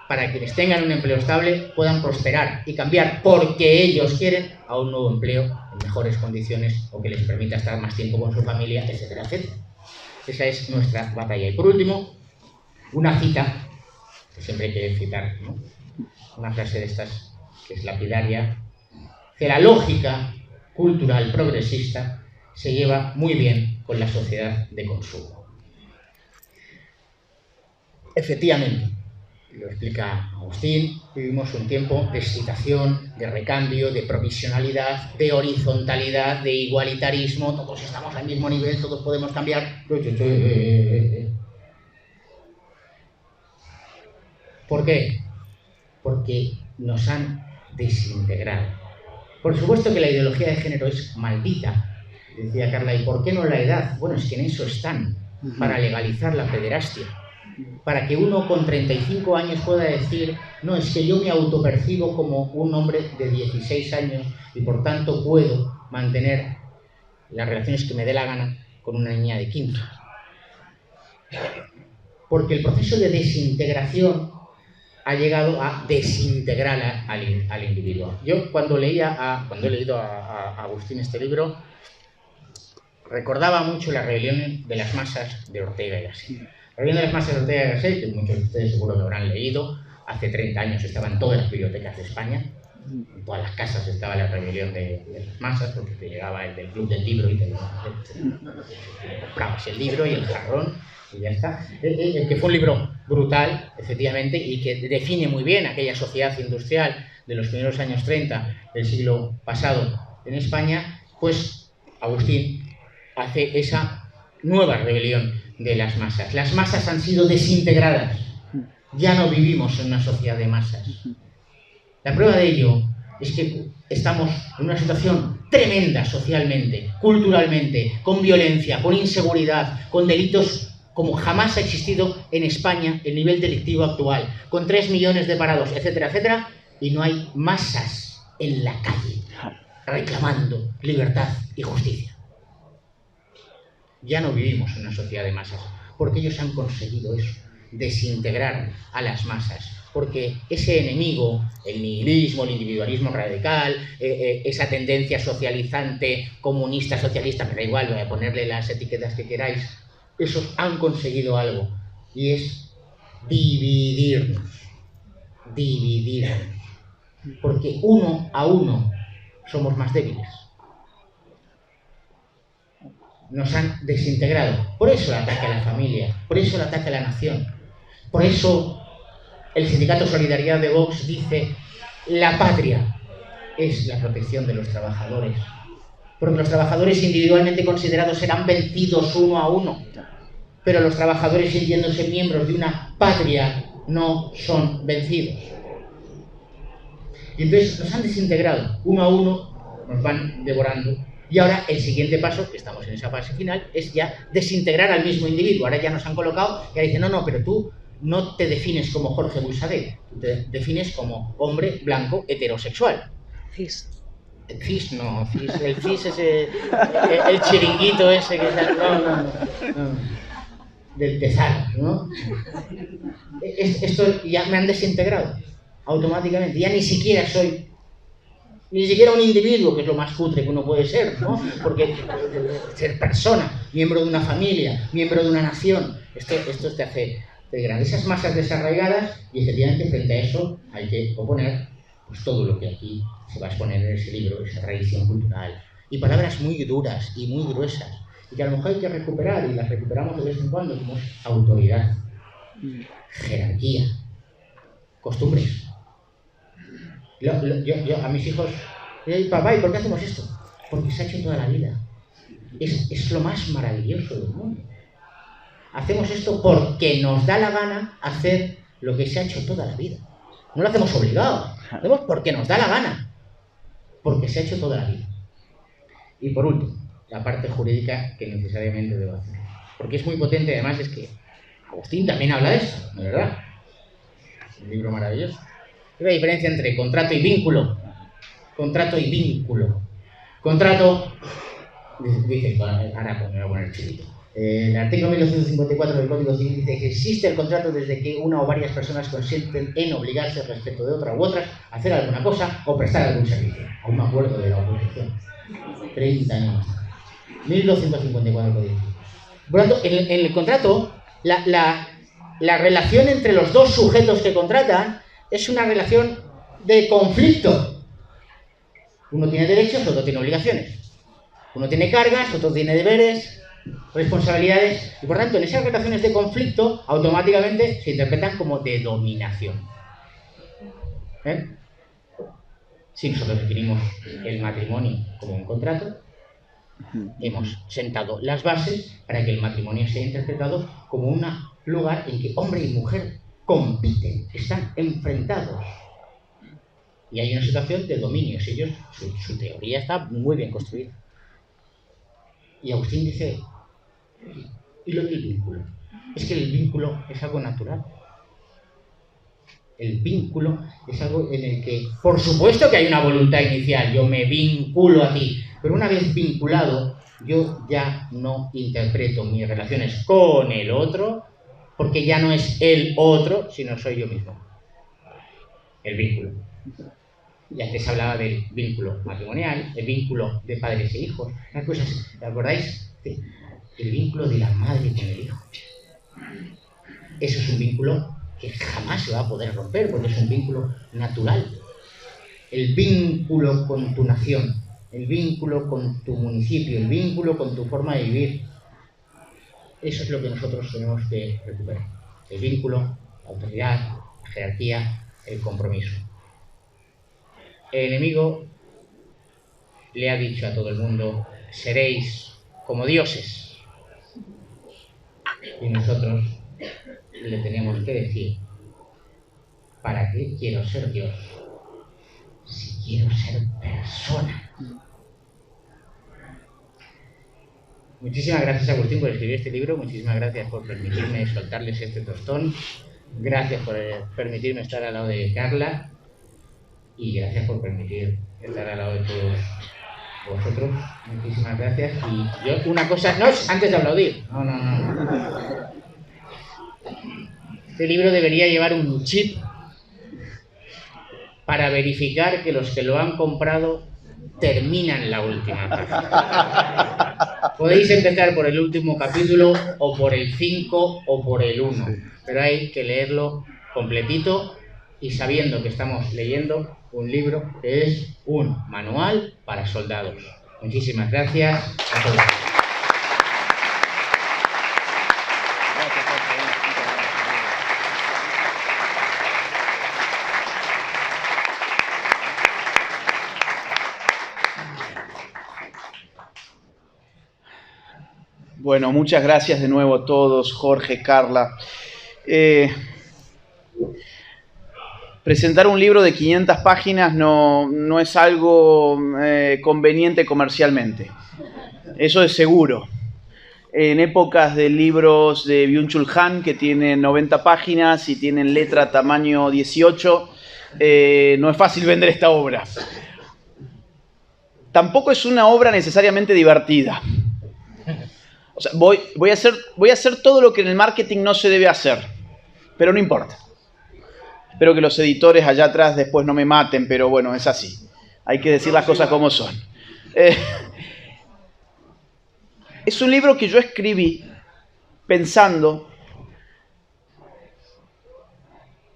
Speaker 3: Para quienes tengan un empleo estable, puedan prosperar y cambiar porque ellos quieren a un nuevo empleo en mejores condiciones o que les permita estar más tiempo con su familia, etcétera, etcétera. Esa es nuestra batalla. Y por último, una cita, que siempre hay que citar, ¿no? Una frase de estas que es lapidaria, que la lógica cultural progresista se lleva muy bien con la sociedad de consumo. Efectivamente, lo explica Agustín, vivimos un tiempo de excitación, de recambio, de provisionalidad, de horizontalidad, de igualitarismo, todos estamos al mismo nivel, todos podemos cambiar. ¿Por qué? Porque nos han desintegrado. Por supuesto que la ideología de género es maldita, decía Carla, ¿y por qué no la edad? Bueno, es que en eso están, para legalizar la pederastia. Para que uno con 35 años pueda decir, no, es que yo me autopercibo como un hombre de 16 años y por tanto puedo mantener las relaciones que me dé la gana con una niña de 15. Porque el proceso de desintegración ha llegado a desintegrar al individuo. Yo cuando he leído a Agustín este libro, recordaba mucho la rebelión de las masas de Ortega y Gasset. La rebelión de las masas de Ortega y Gasset, que muchos de ustedes seguro que habrán leído, hace 30 años estaba en todas las bibliotecas de España, en todas las casas estaba la rebelión de las masas, porque te llegaba el del club del libro y te comprabas el libro y el jarrón y ya está. Que fue un libro brutal, efectivamente, y que define muy bien aquella sociedad industrial de los primeros años 30 del siglo pasado en España, pues Agustín hace esa nueva rebelión de las masas. Las masas han sido desintegradas. Ya no vivimos en una sociedad de masas. La prueba de ello es que estamos en una situación tremenda socialmente, culturalmente, con violencia, con inseguridad, con delitos como jamás ha existido en España el nivel delictivo actual, con 3 millones de parados, etcétera, etcétera, y no hay masas en la calle reclamando libertad y justicia. Ya no vivimos en una sociedad de masas, porque ellos han conseguido eso, desintegrar a las masas, porque ese enemigo, el nihilismo, el individualismo radical, esa tendencia socializante, comunista, socialista, me da igual, voy a ponerle las etiquetas que queráis, esos han conseguido algo, y es dividirnos, porque uno a uno somos más débiles. Nos han desintegrado. Por eso el ataque a la familia, por eso el ataque a la nación, por eso el sindicato Solidaridad de Vox dice: la patria es la protección de los trabajadores, porque los trabajadores individualmente considerados serán vencidos uno a uno, pero los trabajadores sintiéndose miembros de una patria no son vencidos. Y entonces nos han desintegrado uno a uno, nos van devorando. Y ahora el siguiente paso, que estamos en esa fase final, es ya desintegrar al mismo individuo. Ahora ya nos han colocado y ahora dicen: no, pero tú no te defines como Jorge Buixadet, tú te defines como hombre blanco heterosexual.
Speaker 2: Cis.
Speaker 3: Cis, no, cis, el cis es el chiringuito ese que está... No. Del Tesano, ¿no? Esto ya me han desintegrado automáticamente. Ya ni siquiera soy, ni siquiera un individuo, que es lo más cutre que uno puede ser, ¿no? Porque ser persona, miembro de una familia, miembro de una nación, esto te hace grande. Esas masas desarraigadas, y efectivamente frente a eso hay que oponer pues todo lo que aquí se va a exponer en ese libro, esa tradición cultural. Y palabras muy duras y muy gruesas, y que a lo mejor hay que recuperar, y las recuperamos de vez en cuando, como es autoridad, jerarquía, costumbres. Yo a mis hijos, papá, ¿y por qué hacemos esto? Porque se ha hecho toda la vida. Es lo más maravilloso del mundo. Hacemos esto porque nos da la gana hacer lo que se ha hecho toda la vida. No lo hacemos obligado, lo hacemos porque nos da la gana, porque se ha hecho toda la vida. Y por último, la parte jurídica que necesariamente debo hacer, porque es muy potente. Además es que Agustín también habla de esto, ¿no es verdad? Un libro maravilloso. ¿Qué es la diferencia entre contrato y vínculo? Contrato y vínculo. Contrato, dice, ahora me voy a poner chilito. El artículo 1254 del Código Civil dice que existe el contrato desde que una o varias personas consienten en obligarse respecto de otra u otras a hacer alguna cosa o prestar algún servicio. Aún me acuerdo de la oposición. 30 años más tarde. 1254 del Código Civil. Por lo tanto, en el contrato, la relación entre los dos sujetos que contratan es una relación de conflicto. Uno tiene derechos, otro tiene obligaciones. Uno tiene cargas, otro tiene deberes, responsabilidades, y por tanto en esas relaciones de conflicto automáticamente se interpretan como de dominación. Si nosotros definimos el matrimonio como un contrato, hemos sentado las bases para que el matrimonio sea interpretado como un lugar en que hombre y mujer compiten, están enfrentados. Y hay una situación de dominio. Su teoría está muy bien construida. Y Agustín dice: ¿y lo del vínculo? Es que el vínculo es algo natural. El vínculo es algo en el que, por supuesto que hay una voluntad inicial, yo me vinculo a ti, pero una vez vinculado, yo ya no interpreto mis relaciones con el otro, porque ya no es el otro, sino soy yo mismo. El vínculo. Y antes hablaba del vínculo matrimonial, el vínculo de padres e hijos, las cosas, ¿te acordáis? El vínculo de la madre con el hijo. Eso es un vínculo que jamás se va a poder romper, porque es un vínculo natural. El vínculo con tu nación, el vínculo con tu municipio, el vínculo con tu forma de vivir. Eso es lo que nosotros tenemos que recuperar. El vínculo, la autoridad, la jerarquía, el compromiso. El enemigo le ha dicho a todo el mundo: seréis como dioses. Y nosotros le tenemos que decir: ¿para qué quiero ser Dios si quiero ser persona? Muchísimas gracias, Agustín, por escribir este libro. Muchísimas gracias por permitirme soltarles este tostón. Gracias por permitirme estar al lado de Carla. Y gracias por permitir estar al lado de todos vosotros. Muchísimas gracias. Y yo, una cosa, no es antes de aplaudir. No. Este libro debería llevar un chip para verificar que los que lo han comprado terminan la última página. Podéis empezar por el último capítulo, o por el 5, o por el 1. Pero hay que leerlo completito y sabiendo que estamos leyendo un libro que es un manual para soldados. Muchísimas gracias a todos.
Speaker 1: Bueno, muchas gracias de nuevo a todos, Jorge, Carla. Presentar un libro de 500 páginas no es algo conveniente comercialmente. Eso es seguro. En épocas de libros de Byung-Chul Han, que tienen 90 páginas y tienen letra tamaño 18, no es fácil vender esta obra. Tampoco es una obra necesariamente divertida. O sea, voy a hacer todo lo que en el marketing no se debe hacer, pero no importa. Espero que los editores allá atrás después no me maten, pero bueno, es así. Hay que decir las cosas como son. Es un libro que yo escribí pensando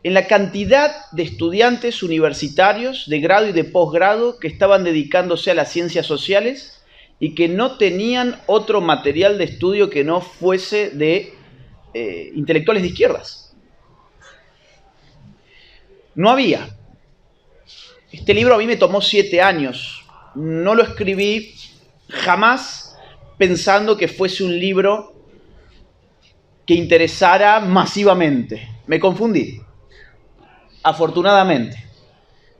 Speaker 1: en la cantidad de estudiantes universitarios de grado y de posgrado que estaban dedicándose a las ciencias sociales y que no tenían otro material de estudio que no fuese de intelectuales de izquierdas. No había. Este libro a mí me tomó 7 años. No lo escribí jamás pensando que fuese un libro que interesara masivamente. Me confundí. Afortunadamente.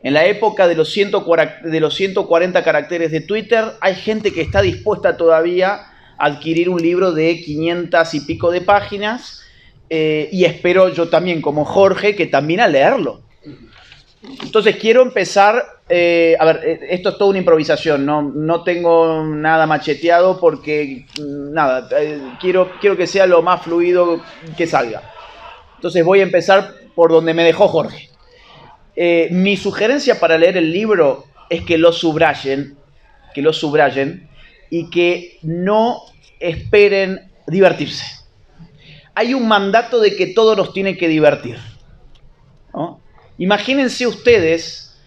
Speaker 1: En la época de los 140 caracteres de Twitter, hay gente que está dispuesta todavía a adquirir un libro de 500 y pico de páginas, y espero yo también, como Jorge, que también a leerlo. Entonces quiero empezar, a ver, esto es toda una improvisación, no tengo nada macheteado porque, nada, quiero que sea lo más fluido que salga. Entonces voy a empezar por donde me dejó Jorge. Mi sugerencia para leer el libro es que lo subrayen y que no esperen divertirse. Hay un mandato de que todo nos tiene que divertir, ¿no? Imagínense ustedes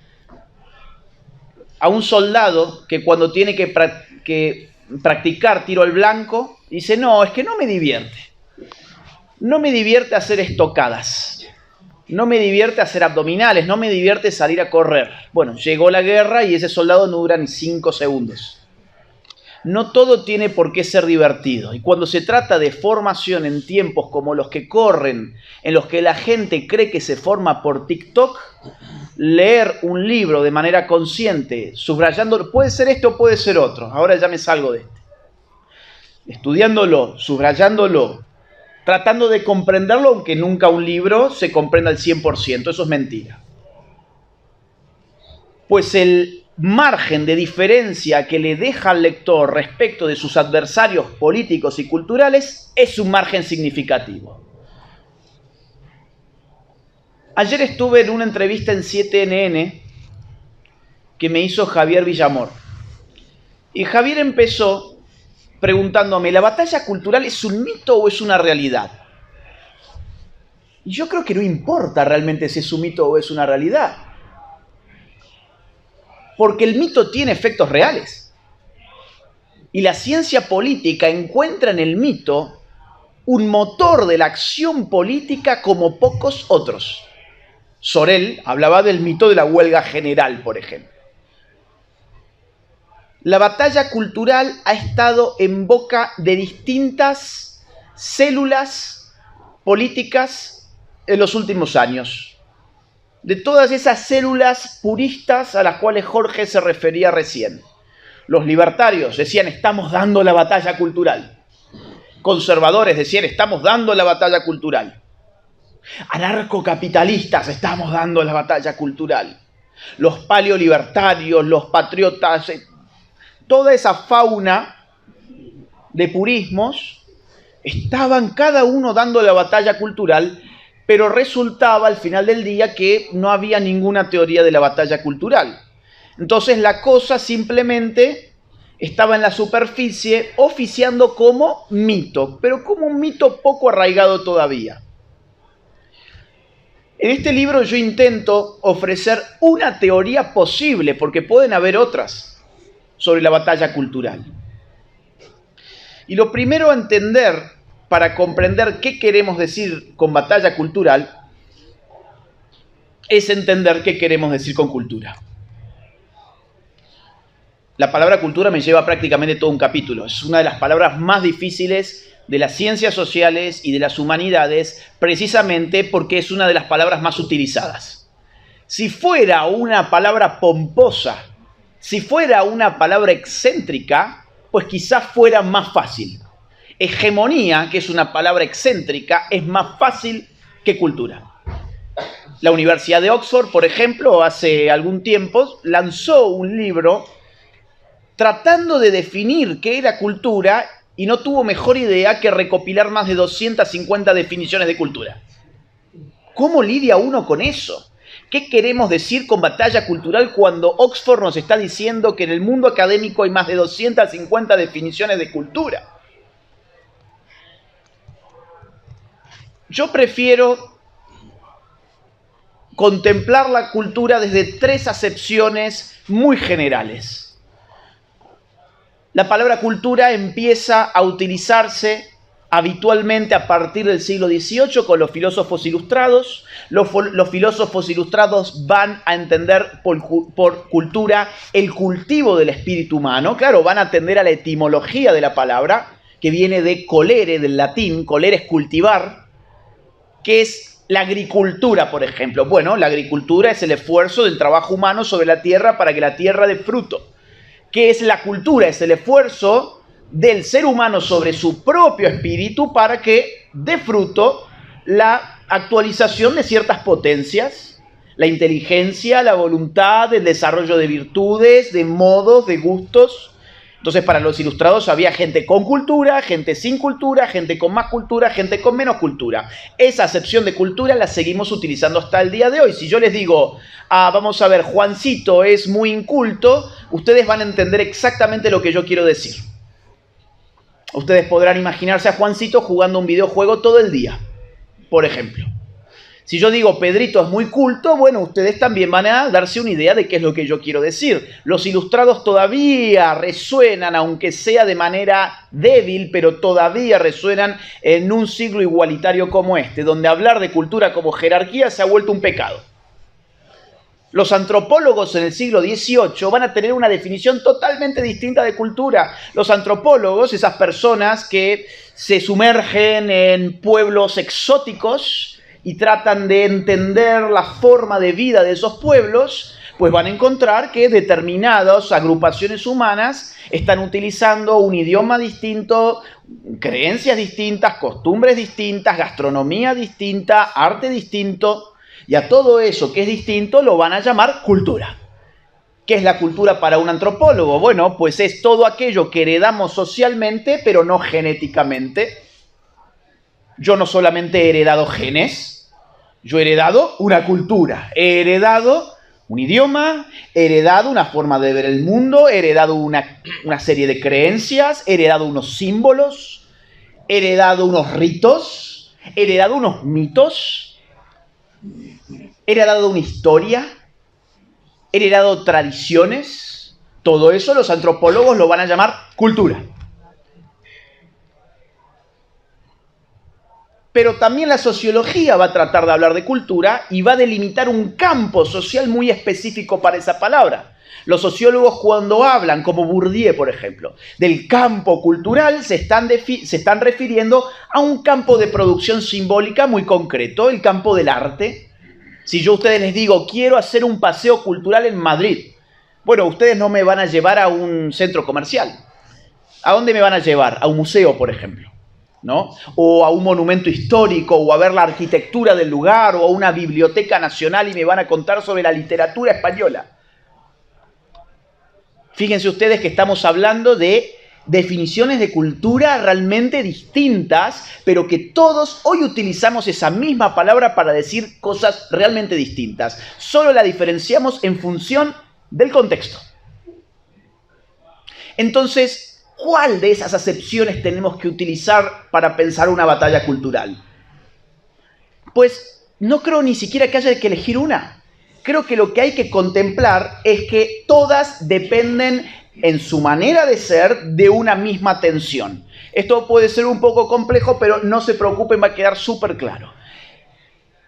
Speaker 1: a un soldado que cuando tiene que practicar tiro al blanco, dice, no, es que no me divierte. No me divierte hacer estocadas. No me divierte hacer abdominales. No me divierte salir a correr. Bueno, llegó la guerra y ese soldado no dura ni 5 segundos. No todo tiene por qué ser divertido. Y cuando se trata de formación en tiempos como los que corren, en los que la gente cree que se forma por TikTok, leer un libro de manera consciente, subrayándolo, puede ser este o puede ser otro. Ahora ya me salgo de este. Estudiándolo, subrayándolo, tratando de comprenderlo, aunque nunca un libro se comprenda al 100%. Eso es mentira. Pues el margen de diferencia que le deja al lector respecto de sus adversarios políticos y culturales es un margen significativo. Ayer estuve en una entrevista en 7NN que me hizo Javier Villamor. Y Javier empezó preguntándome, ¿la batalla cultural es un mito o es una realidad? Y yo creo que no importa realmente si es un mito o es una realidad. Porque el mito tiene efectos reales. Y la ciencia política encuentra en el mito un motor de la acción política como pocos otros. Sorel hablaba del mito de la huelga general, por ejemplo. La batalla cultural ha estado en boca de distintas células políticas en los últimos años. De todas esas células puristas a las cuales Jorge se refería recién. Los libertarios decían, estamos dando la batalla cultural. Conservadores decían, estamos dando la batalla cultural. Anarcocapitalistas, estamos dando la batalla cultural. Los paleolibertarios, los patriotas, toda esa fauna de purismos estaban cada uno dando la batalla cultural, pero resultaba al final del día que no había ninguna teoría de la batalla cultural. Entonces la cosa simplemente estaba en la superficie oficiando como mito, pero como un mito poco arraigado todavía. En este libro yo intento ofrecer una teoría posible, porque pueden haber otras, sobre la batalla cultural. Y lo primero a entender, para comprender qué queremos decir con batalla cultural, es entender qué queremos decir con cultura. La palabra cultura me lleva prácticamente todo un capítulo. Es una de las palabras más difíciles de las ciencias sociales y de las humanidades, precisamente porque es una de las palabras más utilizadas. Si fuera una palabra pomposa, si fuera una palabra excéntrica, pues quizás fuera más fácil. Hegemonía, que es una palabra excéntrica, es más fácil que cultura. La Universidad de Oxford, por ejemplo, hace algún tiempo lanzó un libro tratando de definir qué era cultura y no tuvo mejor idea que recopilar más de 250 definiciones de cultura. ¿Cómo lidia uno con eso? ¿Qué queremos decir con batalla cultural cuando Oxford nos está diciendo que en el mundo académico hay más de 250 definiciones de cultura? Yo prefiero contemplar la cultura desde 3 acepciones muy generales. La palabra cultura empieza a utilizarse habitualmente a partir del siglo XVIII con los filósofos ilustrados. Los filósofos ilustrados van a entender por cultura el cultivo del espíritu humano. Claro, van a atender a la etimología de la palabra, que viene de colere, del latín. Colere es cultivar, que es la agricultura, por ejemplo. Bueno, la agricultura es el esfuerzo del trabajo humano sobre la tierra para que la tierra dé fruto. ¿Qué es la cultura? Es el esfuerzo del ser humano sobre su propio espíritu para que dé fruto la actualización de ciertas potencias, la inteligencia, la voluntad, el desarrollo de virtudes, de modos, de gustos. Entonces, para los ilustrados había gente con cultura, gente sin cultura, gente con más cultura, gente con menos cultura. Esa acepción de cultura la seguimos utilizando hasta el día de hoy. Si yo les digo, vamos a ver, Juancito es muy inculto, ustedes van a entender exactamente lo que yo quiero decir. Ustedes podrán imaginarse a Juancito jugando un videojuego todo el día, por ejemplo. Si yo digo Pedrito es muy culto, bueno, ustedes también van a darse una idea de qué es lo que yo quiero decir. Los ilustrados todavía resuenan, aunque sea de manera débil, pero todavía resuenan en un siglo igualitario como este, donde hablar de cultura como jerarquía se ha vuelto un pecado. Los antropólogos en el siglo XVIII van a tener una definición totalmente distinta de cultura. Los antropólogos, esas personas que se sumergen en pueblos exóticos y tratan de entender la forma de vida de esos pueblos, pues van a encontrar que determinadas agrupaciones humanas están utilizando un idioma distinto, creencias distintas, costumbres distintas, gastronomía distinta, arte distinto, y a todo eso que es distinto lo van a llamar cultura. ¿Qué es la cultura para un antropólogo? Bueno, pues es todo aquello que heredamos socialmente, pero no genéticamente. Yo no solamente he heredado genes, yo he heredado una cultura, he heredado un idioma, he heredado una forma de ver el mundo, he heredado una serie de creencias, he heredado unos símbolos, he heredado unos ritos, he heredado unos mitos, he heredado una historia, he heredado tradiciones. Todo eso los antropólogos lo van a llamar cultura. Pero también la sociología va a tratar de hablar de cultura y va a delimitar un campo social muy específico para esa palabra. Los sociólogos cuando hablan, como Bourdieu, por ejemplo, del campo cultural, se están refiriendo a un campo de producción simbólica muy concreto, el campo del arte. Si yo a ustedes les digo, quiero hacer un paseo cultural en Madrid, bueno, ustedes no me van a llevar a un centro comercial. ¿A dónde me van a llevar? A un museo, por ejemplo, ¿no? O a un monumento histórico, o a ver la arquitectura del lugar, o a una biblioteca nacional y me van a contar sobre la literatura española. Fíjense ustedes que estamos hablando de definiciones de cultura realmente distintas, pero que todos hoy utilizamos esa misma palabra para decir cosas realmente distintas. Solo la diferenciamos en función del contexto. Entonces, ¿cuál de esas acepciones tenemos que utilizar para pensar una batalla cultural? Pues no creo ni siquiera que haya que elegir una. Creo que lo que hay que contemplar es que todas dependen en su manera de ser de una misma tensión. Esto puede ser un poco complejo, pero no se preocupen, va a quedar súper claro.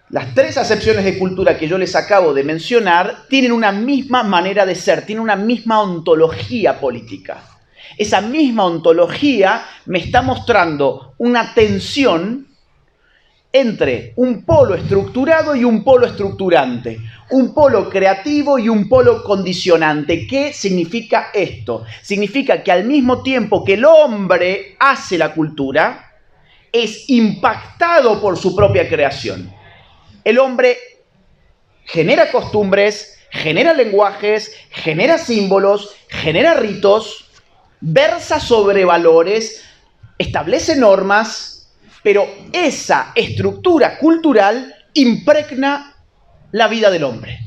Speaker 1: Las tres acepciones de cultura que yo les acabo de mencionar tienen una misma manera de ser, tienen una misma ontología política. Esa misma ontología me está mostrando una tensión entre un polo estructurado y un polo estructurante, un polo creativo y un polo condicionante. ¿Qué significa esto? Significa que al mismo tiempo que el hombre hace la cultura, es impactado por su propia creación. El hombre genera costumbres, genera lenguajes, genera símbolos, genera ritos, versa sobre valores, establece normas, pero esa estructura cultural impregna la vida del hombre.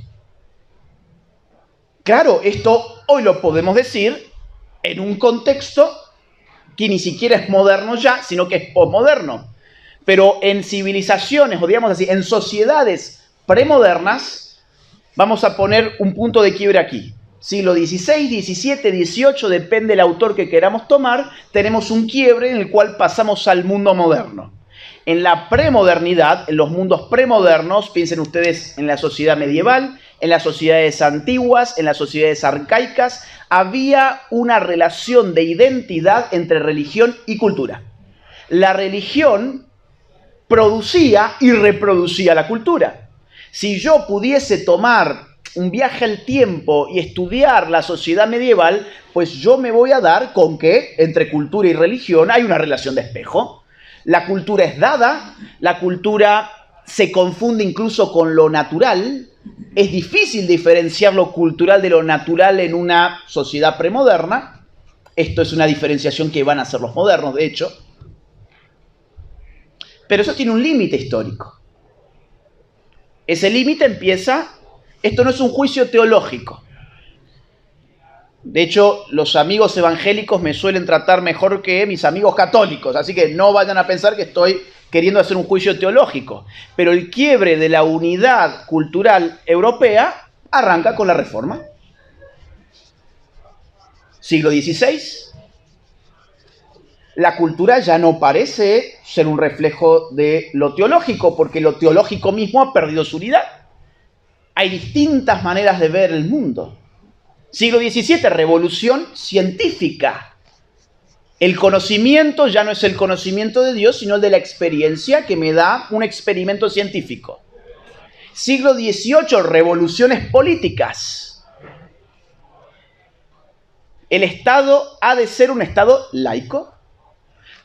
Speaker 1: Claro, esto hoy lo podemos decir en un contexto que ni siquiera es moderno ya, sino que es posmoderno. Pero en civilizaciones, o digamos así, en sociedades premodernas, vamos a poner un punto de quiebre aquí. Siglo XVI, XVII, XVIII, depende del autor que queramos tomar, tenemos un quiebre en el cual pasamos al mundo moderno. En la premodernidad, en los mundos premodernos, piensen ustedes en la sociedad medieval, en las sociedades antiguas, en las sociedades arcaicas, había una relación de identidad entre religión y cultura. La religión producía y reproducía la cultura. Si yo pudiese tomar un viaje al tiempo y estudiar la sociedad medieval, pues yo me voy a dar con que entre cultura y religión hay una relación de espejo. La cultura es dada, la cultura se confunde incluso con lo natural. Es difícil diferenciar lo cultural de lo natural en una sociedad premoderna. Esto es una diferenciación que van a hacer los modernos, de hecho. Pero eso tiene un límite histórico. Ese límite empieza... Esto no es un juicio teológico. De hecho, los amigos evangélicos me suelen tratar mejor que mis amigos católicos, así que no vayan a pensar que estoy queriendo hacer un juicio teológico. Pero el quiebre de la unidad cultural europea arranca con la Reforma. Siglo XVI. La cultura ya no parece ser un reflejo de lo teológico, porque lo teológico mismo ha perdido su unidad. Hay distintas maneras de ver el mundo. Siglo XVII, revolución científica. El conocimiento ya no es el conocimiento de Dios, sino el de la experiencia que me da un experimento científico. Siglo XVIII, revoluciones políticas. El Estado ha de ser un Estado laico.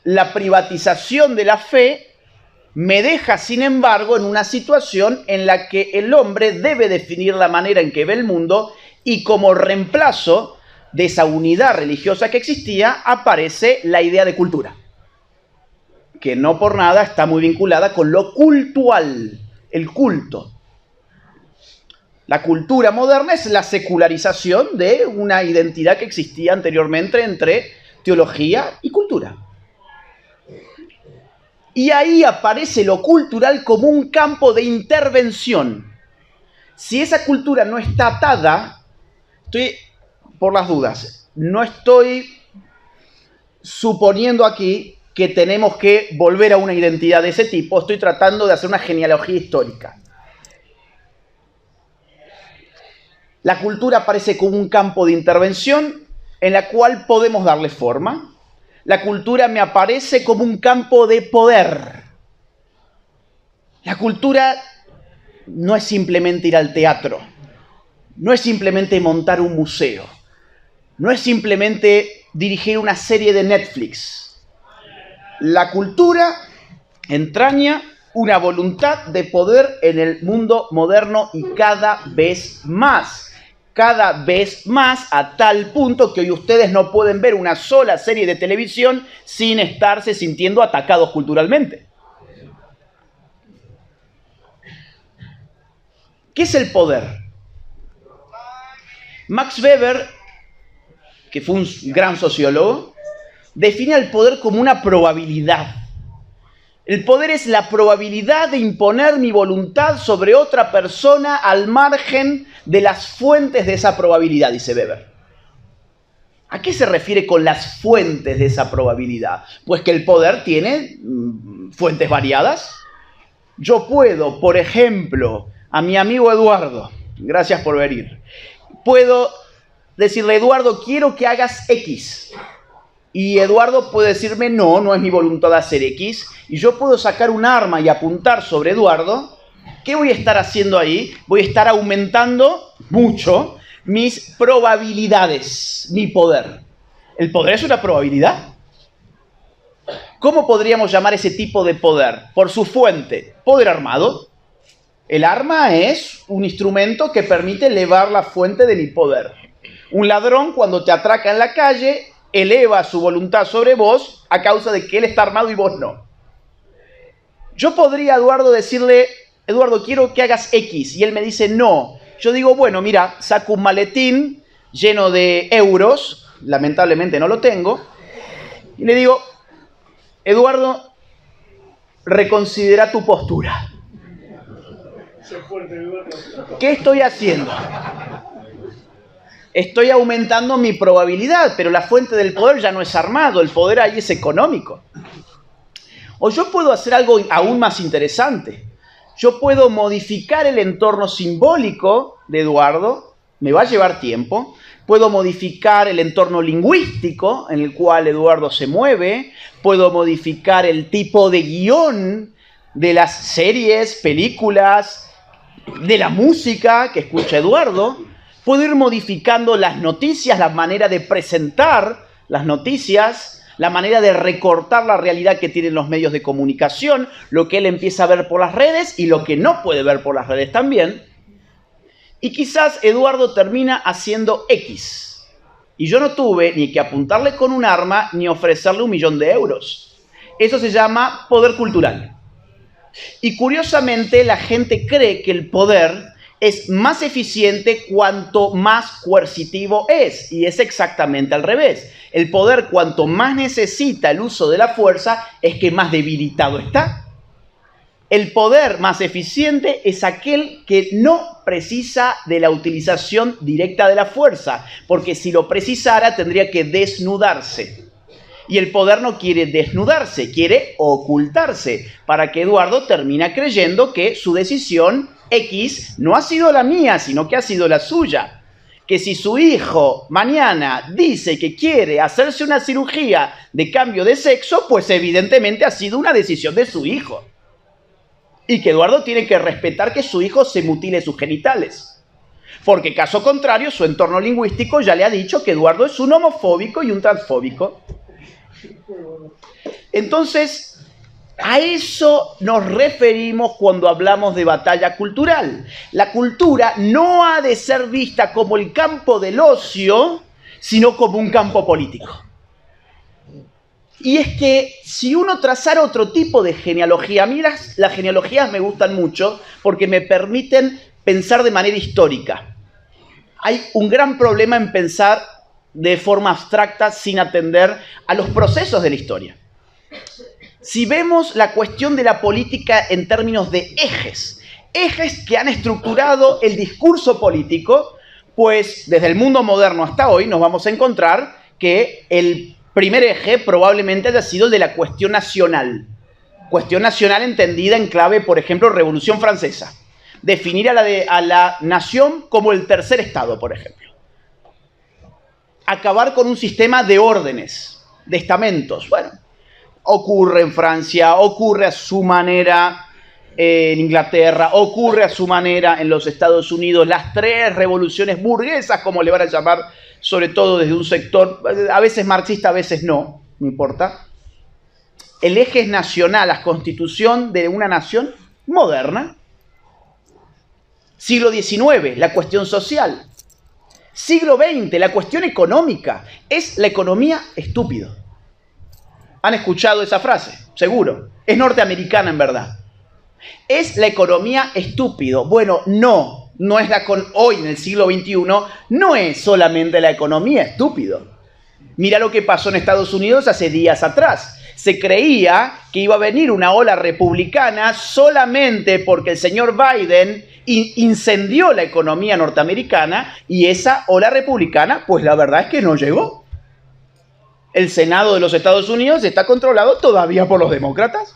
Speaker 1: La privatización de la fe me deja, sin embargo, en una situación en la que el hombre debe definir la manera en que ve el mundo y como reemplazo de esa unidad religiosa que existía aparece la idea de cultura, que no por nada está muy vinculada con lo cultual, el culto. La cultura moderna es la secularización de una identidad que existía anteriormente entre teología y cultura. Y ahí aparece lo cultural como un campo de intervención. Si esa cultura no está atada, estoy, por las dudas, no estoy suponiendo aquí que tenemos que volver a una identidad de ese tipo, estoy tratando de hacer una genealogía histórica. La cultura aparece como un campo de intervención en la cual podemos darle forma. La cultura me aparece como un campo de poder. La cultura no es simplemente ir al teatro, no es simplemente montar un museo, no es simplemente dirigir una serie de Netflix. La cultura entraña una voluntad de poder en el mundo moderno y cada vez más a tal punto que hoy ustedes no pueden ver una sola serie de televisión sin estarse sintiendo atacados culturalmente. ¿Qué es el poder? Max Weber, que fue un gran sociólogo, define el poder como una probabilidad. El poder es la probabilidad de imponer mi voluntad sobre otra persona al margen de las fuentes de esa probabilidad, dice Weber. ¿A qué se refiere con las fuentes de esa probabilidad? Pues que el poder tiene fuentes variadas. Yo puedo, por ejemplo, a mi amigo Eduardo, gracias por venir, puedo decirle, Eduardo, quiero que hagas X. Y Eduardo puede decirme, no, no es mi voluntad hacer X. Y yo puedo sacar un arma y apuntar sobre Eduardo. ¿Qué voy a estar haciendo ahí? Voy a estar aumentando mucho mis probabilidades, mi poder. ¿El poder es una probabilidad? ¿Cómo podríamos llamar ese tipo de poder? Por su fuente, poder armado. El arma es un instrumento que permite elevar la fuente de mi poder. Un ladrón, cuando te atraca en la calle, eleva su voluntad sobre vos a causa de que él está armado y vos no. Yo podría a Eduardo decirle, Eduardo, quiero que hagas X, y él me dice no. Yo digo, bueno, mira, saco un maletín lleno de euros, lamentablemente no lo tengo, y le digo, Eduardo, reconsidera tu postura. ¿Qué estoy haciendo? Estoy aumentando mi probabilidad, pero la fuente del poder ya no es armado, el poder ahí es económico. O yo puedo hacer algo aún más interesante. Yo puedo modificar el entorno simbólico de Eduardo, me va a llevar tiempo. Puedo modificar el entorno lingüístico en el cual Eduardo se mueve. Puedo modificar el tipo de guión de las series, películas, de la música que escucha Eduardo. Puedo ir modificando las noticias, la manera de presentar las noticias, la manera de recortar la realidad que tienen los medios de comunicación, lo que él empieza a ver por las redes y lo que no puede ver por las redes también. Y quizás Eduardo termina haciendo X. Y yo no tuve ni que apuntarle con un arma ni ofrecerle 1 millón de euros. Eso se llama poder cultural. Y curiosamente la gente cree que el poder es más eficiente cuanto más coercitivo es. Y es exactamente al revés. El poder, cuanto más necesita el uso de la fuerza, es que más debilitado está. El poder más eficiente es aquel que no precisa de la utilización directa de la fuerza, porque si lo precisara tendría que desnudarse. Y el poder no quiere desnudarse, quiere ocultarse, para que Eduardo termine creyendo que su decisión X no ha sido la mía, sino que ha sido la suya. Que si su hijo mañana dice que quiere hacerse una cirugía de cambio de sexo, pues evidentemente ha sido una decisión de su hijo. Y que Eduardo tiene que respetar que su hijo se mutile sus genitales. Porque caso contrario, su entorno lingüístico ya le ha dicho que Eduardo es un homofóbico y un transfóbico. Entonces, a eso nos referimos cuando hablamos de batalla cultural. La cultura no ha de ser vista como el campo del ocio, sino como un campo político. Y es que si uno trazara otro tipo de genealogía, a mí las genealogías me gustan mucho porque me permiten pensar de manera histórica. Hay un gran problema en pensar de forma abstracta sin atender a los procesos de la historia. Si vemos la cuestión de la política en términos de ejes que han estructurado el discurso político, pues desde el mundo moderno hasta hoy nos vamos a encontrar que el primer eje probablemente haya sido el de la cuestión nacional. Cuestión nacional entendida en clave, por ejemplo, Revolución Francesa. Definir a la nación como el tercer estado, por ejemplo. Acabar con un sistema de órdenes, de estamentos. Bueno, ocurre en Francia, ocurre a su manera en Inglaterra, ocurre a su manera en los Estados Unidos. Las 3 revoluciones burguesas, como le van a llamar, sobre todo desde un sector, a veces marxista, a veces no importa. El eje es nacional, la constitución de una nación moderna. Siglo XIX, la cuestión social. Siglo XX, la cuestión económica. Es la economía estúpido. ¿Han escuchado esa frase? Seguro. Es norteamericana en verdad. ¿Es la economía estúpido? Bueno, no es hoy en el siglo XXI, no es solamente la economía estúpido. Mira lo que pasó en Estados Unidos hace días atrás. Se creía que iba a venir una ola republicana solamente porque el señor Biden incendió la economía norteamericana y esa ola republicana, pues la verdad es que no llegó. El Senado de los Estados Unidos está controlado todavía por los demócratas.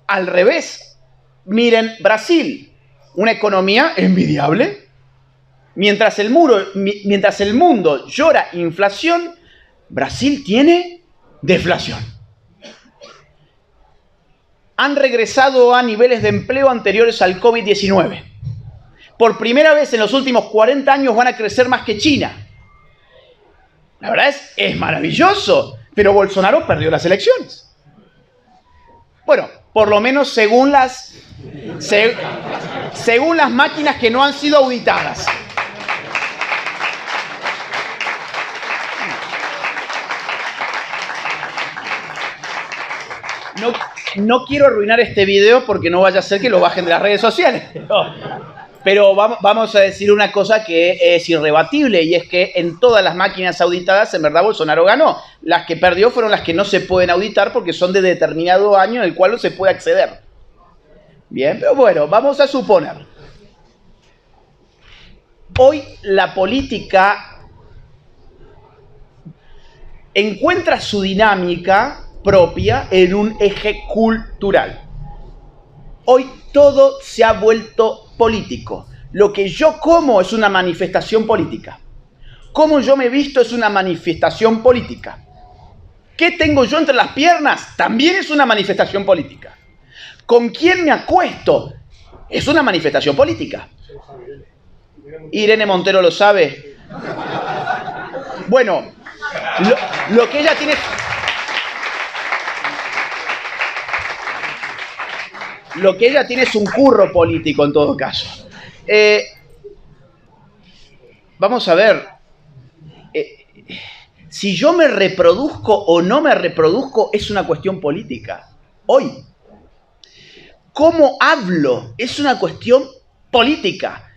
Speaker 1: Al revés, miren Brasil, una economía envidiable. Mientras el mundo llora inflación, Brasil tiene deflación. Han regresado a niveles de empleo anteriores al COVID-19. Por primera vez en los últimos 40 años van a crecer más que China. La verdad es maravilloso, pero Bolsonaro perdió las elecciones. Bueno, por lo menos según las máquinas que no han sido auditadas. No quiero arruinar este video porque no vaya a ser que lo bajen de las redes sociales. Pero vamos a decir una cosa que es irrebatible, y es que en todas las máquinas auditadas, en verdad, Bolsonaro ganó. Las que perdió fueron las que no se pueden auditar porque son de determinado año en el cual no se puede acceder. Bien, pero bueno, vamos a suponer. Hoy la política encuentra su dinámica propia en un eje cultural. Hoy todo se ha vuelto político. Lo que yo como es una manifestación política. Cómo yo me visto es una manifestación política. ¿Qué tengo yo entre las piernas? También es una manifestación política. ¿Con quién me acuesto? Es una manifestación política. Irene Montero lo sabe. Bueno, lo que ella tiene... Lo que ella tiene es un curro político en todo caso. Vamos a ver. Si yo me reproduzco o no me reproduzco es una cuestión política. Hoy. ¿Cómo hablo? Es una cuestión política.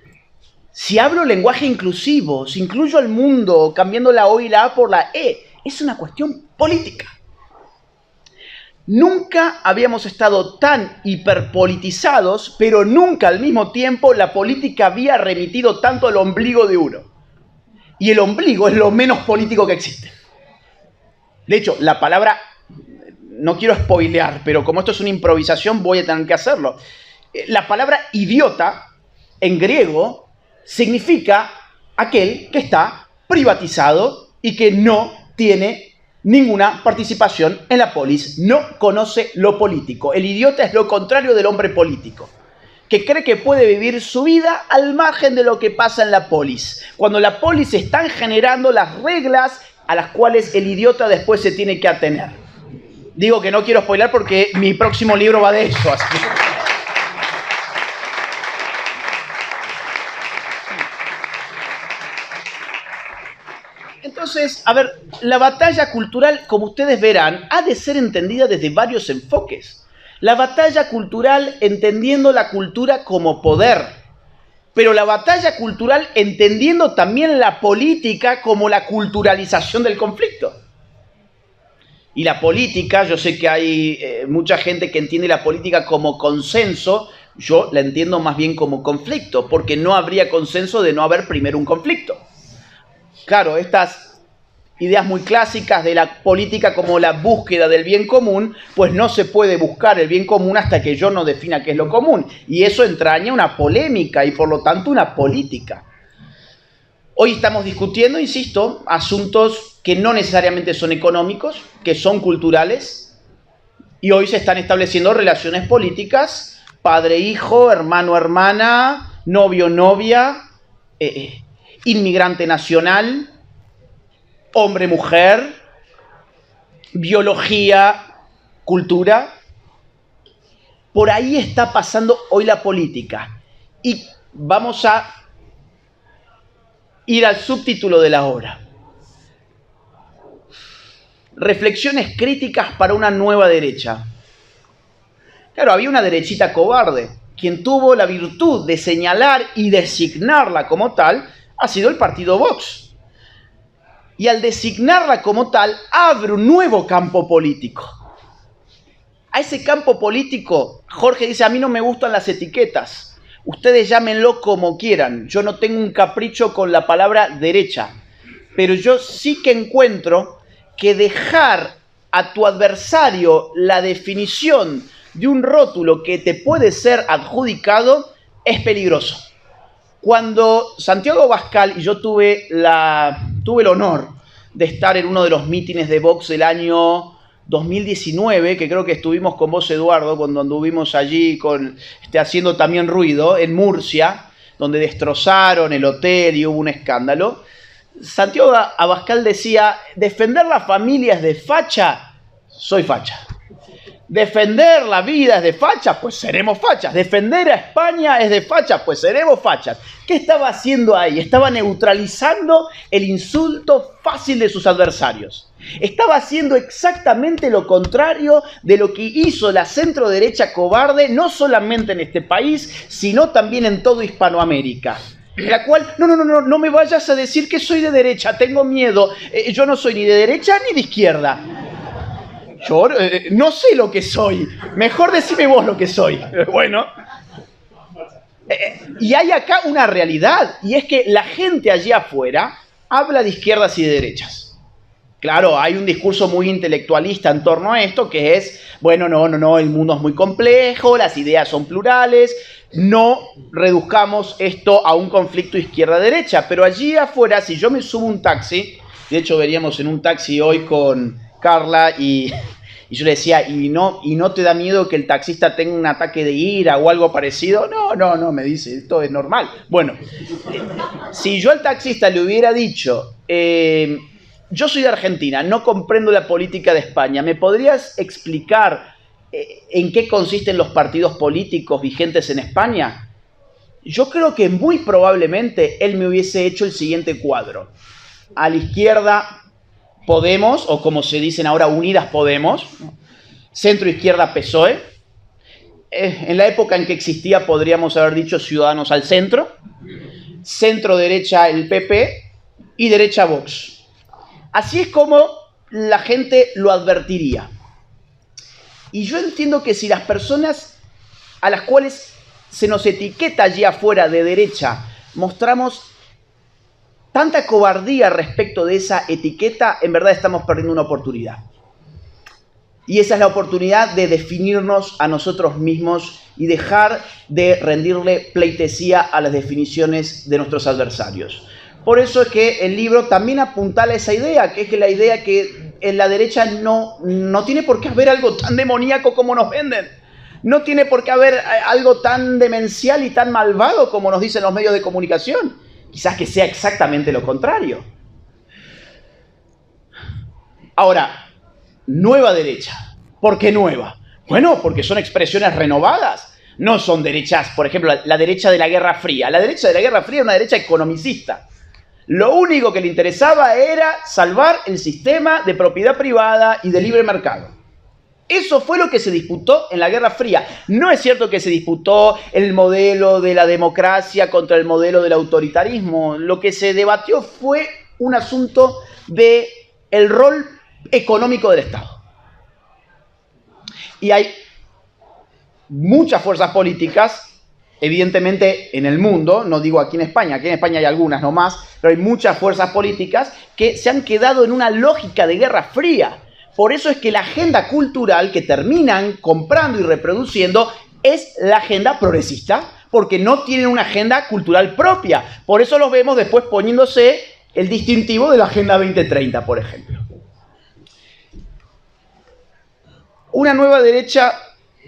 Speaker 1: Si hablo lenguaje inclusivo, si incluyo al mundo cambiando la O y la A por la E, es una cuestión política. Nunca habíamos estado tan hiperpolitizados, pero nunca al mismo tiempo la política había remitido tanto al ombligo de uno. Y el ombligo es lo menos político que existe. De hecho, la palabra, no quiero spoilear, pero como esto es una improvisación voy a tener que hacerlo. La palabra idiota, en griego, significa aquel que está privatizado y que no tiene ninguna participación en la polis, no conoce lo político. El idiota es lo contrario del hombre político, que cree que puede vivir su vida al margen de lo que pasa en la polis, cuando la polis están generando las reglas a las cuales el idiota después se tiene que atener. Digo que no quiero spoiler porque mi próximo libro va de eso, así que... Entonces, a ver, la batalla cultural, como ustedes verán, ha de ser entendida desde varios enfoques. La batalla cultural entendiendo la cultura como poder, pero la batalla cultural entendiendo también la política como la culturalización del conflicto. Y la política, yo sé que hay mucha gente que entiende la política como consenso, yo la entiendo más bien como conflicto, porque no habría consenso de no haber primero un conflicto. Claro, estas ideas muy clásicas de la política como la búsqueda del bien común, pues no se puede buscar el bien común hasta que yo no defina qué es lo común. Y eso entraña una polémica y por lo tanto una política. Hoy estamos discutiendo, insisto, asuntos que no necesariamente son económicos, que son culturales, y hoy se están estableciendo relaciones políticas, padre-hijo, hermano-hermana, novio-novia, inmigrante nacional, hombre-mujer, biología, cultura. Por ahí está pasando hoy la política. Y vamos a ir al subtítulo de la obra. Reflexiones críticas para una nueva derecha. Claro, había una derechita cobarde. Quien tuvo la virtud de señalar y designarla como tal ha sido el partido Vox. Y al designarla como tal, abre un nuevo campo político. A ese campo político, Jorge dice, a mí no me gustan las etiquetas. Ustedes llámenlo como quieran. Yo no tengo un capricho con la palabra derecha. Pero yo sí que encuentro que dejar a tu adversario la definición de un rótulo que te puede ser adjudicado es peligroso. Cuando Santiago Abascal y yo tuve el honor de estar en uno de los mítines de Vox del año 2019, que creo que estuvimos con vos, Eduardo, cuando anduvimos allí haciendo también ruido, en Murcia, donde destrozaron el hotel y hubo un escándalo. Santiago Abascal decía, defender la familia es de facha, soy facha. Defender la vida es de facha, pues seremos fachas. Defender a España es de facha, pues seremos fachas. ¿Qué estaba haciendo ahí? Estaba neutralizando el insulto fácil de sus adversarios. Estaba haciendo exactamente lo contrario de lo que hizo la centroderecha cobarde, no solamente en este país, sino también en todo Hispanoamérica. La cual, no me vayas a decir que soy de derecha, tengo miedo. Yo no soy ni de derecha ni de izquierda. Yo no sé lo que soy. Mejor decime vos lo que soy. Bueno. Y hay acá una realidad, y es que la gente allí afuera habla de izquierdas y de derechas. Claro, hay un discurso muy intelectualista en torno a esto, que es, bueno, no, el mundo es muy complejo, las ideas son plurales, no reduzcamos esto a un conflicto izquierda-derecha. Pero allí afuera, si yo me subo un taxi, de hecho veníamos en un taxi hoy con Carla y yo le decía, ¿y no te da miedo que el taxista tenga un ataque de ira o algo parecido? No, me dice, esto es normal. Bueno, si yo al taxista le hubiera dicho, yo soy de Argentina, no comprendo la política de España, ¿me podrías explicar en qué consisten los partidos políticos vigentes en España? Yo creo que muy probablemente él me hubiese hecho el siguiente cuadro. A la izquierda, Podemos, o como se dicen ahora, Unidas Podemos, centro izquierda PSOE. En la época en que existía podríamos haber dicho Ciudadanos al centro, centro derecha el PP y derecha Vox. Así es como la gente lo advertiría. Y yo entiendo que si las personas a las cuales se nos etiqueta allí afuera de derecha mostramos tanta cobardía respecto de esa etiqueta, en verdad estamos perdiendo una oportunidad. Y esa es la oportunidad de definirnos a nosotros mismos y dejar de rendirle pleitesía a las definiciones de nuestros adversarios. Por eso es que el libro también apuntala esa idea, que es que la idea que en la derecha no tiene por qué haber algo tan demoníaco como nos venden. No tiene por qué haber algo tan demencial y tan malvado como nos dicen los medios de comunicación. Quizás que sea exactamente lo contrario. Ahora, nueva derecha. ¿Por qué nueva? Bueno, porque son expresiones renovadas. No son derechas, por ejemplo, la derecha de la Guerra Fría. La derecha de la Guerra Fría era una derecha economicista. Lo único que le interesaba era salvar el sistema de propiedad privada y de libre mercado. Eso fue lo que se disputó en la Guerra Fría. No es cierto que se disputó el modelo de la democracia contra el modelo del autoritarismo. Lo que se debatió fue un asunto del rol económico del Estado. Y hay muchas fuerzas políticas, evidentemente en el mundo, no digo aquí en España hay algunas nomás, pero hay muchas fuerzas políticas que se han quedado en una lógica de Guerra Fría. Por eso es que la agenda cultural que terminan comprando y reproduciendo es la agenda progresista, porque no tienen una agenda cultural propia. Por eso los vemos después poniéndose el distintivo de la Agenda 2030, por ejemplo. Una nueva derecha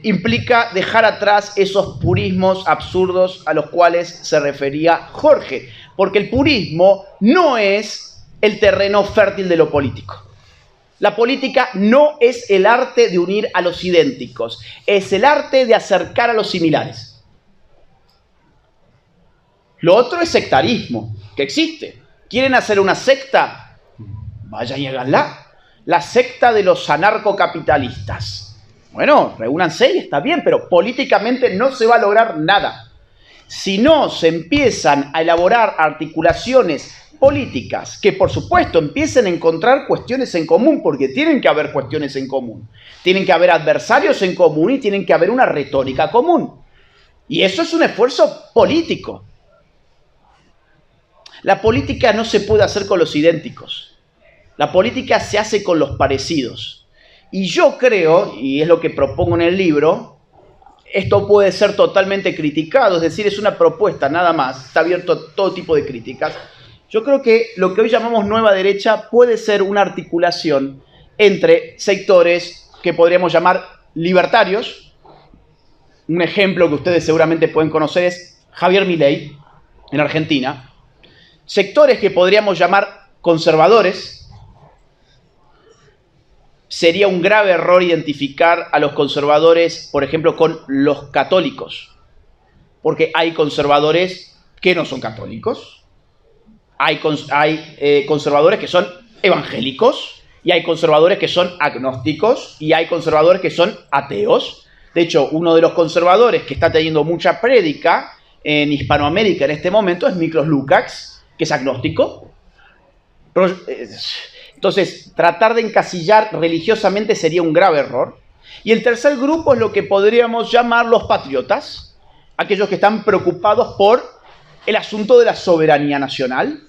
Speaker 1: implica dejar atrás esos purismos absurdos a los cuales se refería Jorge, porque el purismo no es el terreno fértil de lo político. La política no es el arte de unir a los idénticos, es el arte de acercar a los similares. Lo otro es sectarismo, que existe. ¿Quieren hacer una secta? Vayan y háganla. La secta de los anarcocapitalistas. Bueno, reúnanse y está bien, pero políticamente no se va a lograr nada. Si no se empiezan a elaborar articulaciones políticas que, por supuesto, empiecen a encontrar cuestiones en común, porque tienen que haber cuestiones en común. Tienen que haber adversarios en común y tienen que haber una retórica común. Y eso es un esfuerzo político. La política no se puede hacer con los idénticos. La política se hace con los parecidos. Y yo creo, y es lo que propongo en el libro, esto puede ser totalmente criticado, es decir, es una propuesta nada más, está abierto a todo tipo de críticas. Yo creo que lo que hoy llamamos nueva derecha puede ser una articulación entre sectores que podríamos llamar libertarios. Un ejemplo que ustedes seguramente pueden conocer es Javier Milei, en Argentina. Sectores que podríamos llamar conservadores. Sería un grave error identificar a los conservadores, por ejemplo, con los católicos. Porque hay conservadores que no son católicos. Hay conservadores que son evangélicos. Y hay conservadores que son agnósticos. Y hay conservadores que son ateos. De hecho, uno de los conservadores que está teniendo mucha prédica en Hispanoamérica en este momento es Miklos Lukács, que es agnóstico. Entonces, tratar de encasillar religiosamente sería un grave error. Y el tercer grupo es lo que podríamos llamar los patriotas, aquellos que están preocupados por el asunto de la soberanía nacional.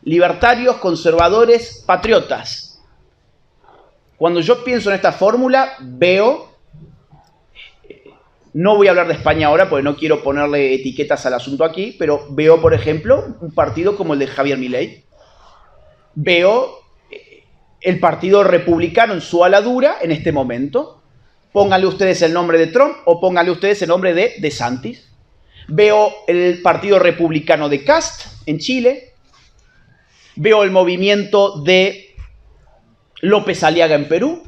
Speaker 1: Libertarios, conservadores, patriotas. Cuando yo pienso en esta fórmula, veo... No voy a hablar de España ahora porque no quiero ponerle etiquetas al asunto aquí, pero veo, por ejemplo, un partido como el de Javier Milei. Veo el Partido Republicano en su ala dura en este momento. Pónganle ustedes el nombre de Trump o pónganle ustedes el nombre de DeSantis. Veo el Partido Republicano de Kast en Chile. Veo el movimiento de López Aliaga en Perú.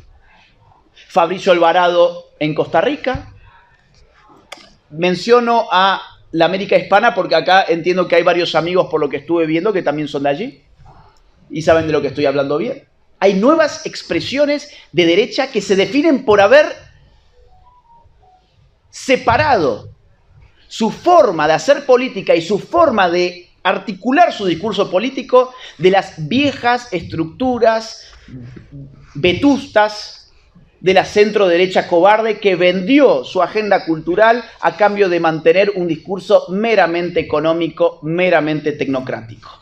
Speaker 1: Fabricio Alvarado en Costa Rica. Menciono a la América Hispana porque acá entiendo que hay varios amigos, por lo que estuve viendo, que también son de allí y saben de lo que estoy hablando bien. Hay nuevas expresiones de derecha que se definen por haber separado su forma de hacer política y su forma de articular su discurso político de las viejas estructuras vetustas de la centro-derecha cobarde que vendió su agenda cultural a cambio de mantener un discurso meramente económico, meramente tecnocrático.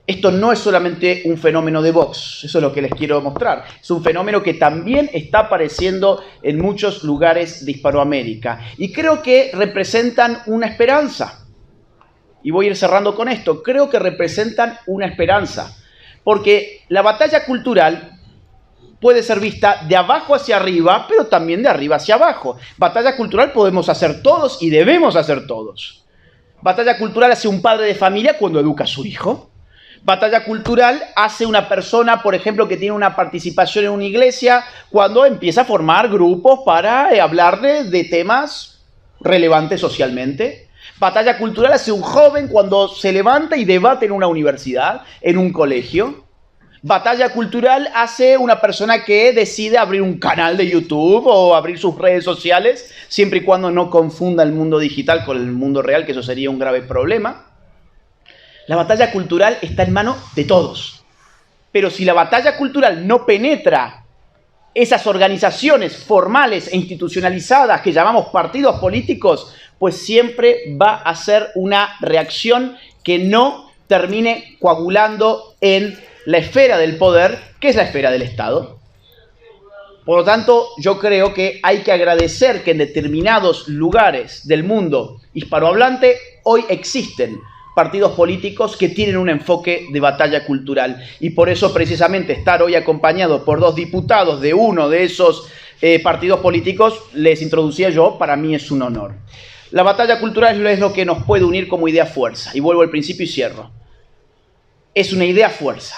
Speaker 1: Esto no es solamente un fenómeno de Vox, eso es lo que les quiero mostrar. Es un fenómeno que también está apareciendo en muchos lugares de Hispanoamérica. Y creo que representan una esperanza. Y voy a ir cerrando con esto. Creo que representan una esperanza. Porque la batalla cultural puede ser vista de abajo hacia arriba, pero también de arriba hacia abajo. Batalla cultural podemos hacer todos y debemos hacer todos. Batalla cultural hace un padre de familia cuando educa a su hijo. Batalla cultural hace una persona, por ejemplo, que tiene una participación en una iglesia, cuando empieza a formar grupos para hablar de temas relevantes socialmente. Batalla cultural hace un joven cuando se levanta y debate en una universidad, en un colegio. Batalla cultural hace una persona que decide abrir un canal de YouTube o abrir sus redes sociales, siempre y cuando no confunda el mundo digital con el mundo real, que eso sería un grave problema. La batalla cultural está en manos de todos. Pero si la batalla cultural no penetra esas organizaciones formales e institucionalizadas que llamamos partidos políticos, pues siempre va a ser una reacción que no termine coagulando en la esfera del poder, que es la esfera del Estado. Por lo tanto, yo creo que hay que agradecer que en determinados lugares del mundo hispanohablante hoy existen partidos políticos que tienen un enfoque de batalla cultural. Y por eso, precisamente, estar hoy acompañado por 2 diputados de uno de esos partidos políticos, les introducía yo, para mí es un honor. La batalla cultural es lo que nos puede unir como idea fuerza. Y vuelvo al principio y cierro. Es una idea fuerza.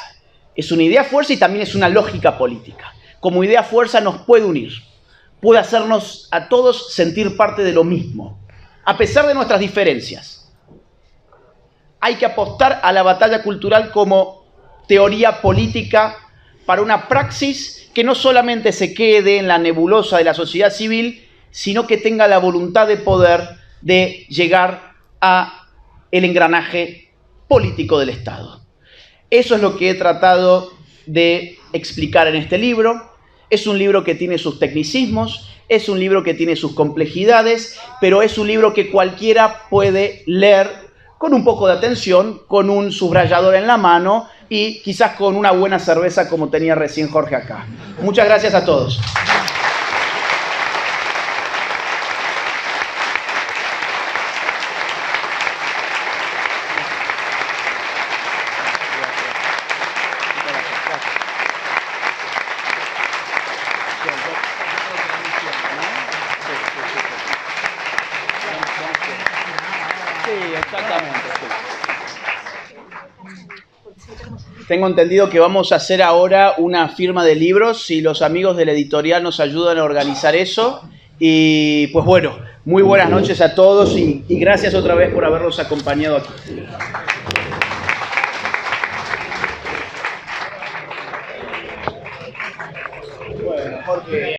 Speaker 1: Es una idea fuerza y también es una lógica política. Como idea fuerza nos puede unir. Puede hacernos a todos sentir parte de lo mismo. A pesar de nuestras diferencias. Hay que apostar a la batalla cultural como teoría política para una praxis que no solamente se quede en la nebulosa de la sociedad civil, sino que tenga la voluntad de poder de llegar a el engranaje político del Estado. Eso es lo que he tratado de explicar en este libro. Es un libro que tiene sus tecnicismos, es un libro que tiene sus complejidades, pero es un libro que cualquiera puede leer con un poco de atención, con un subrayador en la mano y quizás con una buena cerveza como tenía recién Jorge acá. Muchas gracias a todos. Tengo entendido que vamos a hacer ahora una firma de libros, si los amigos de la editorial nos ayudan a organizar eso. Y pues bueno, muy buenas noches a todos y gracias otra vez por habernos acompañado aquí. Bueno, Jorge.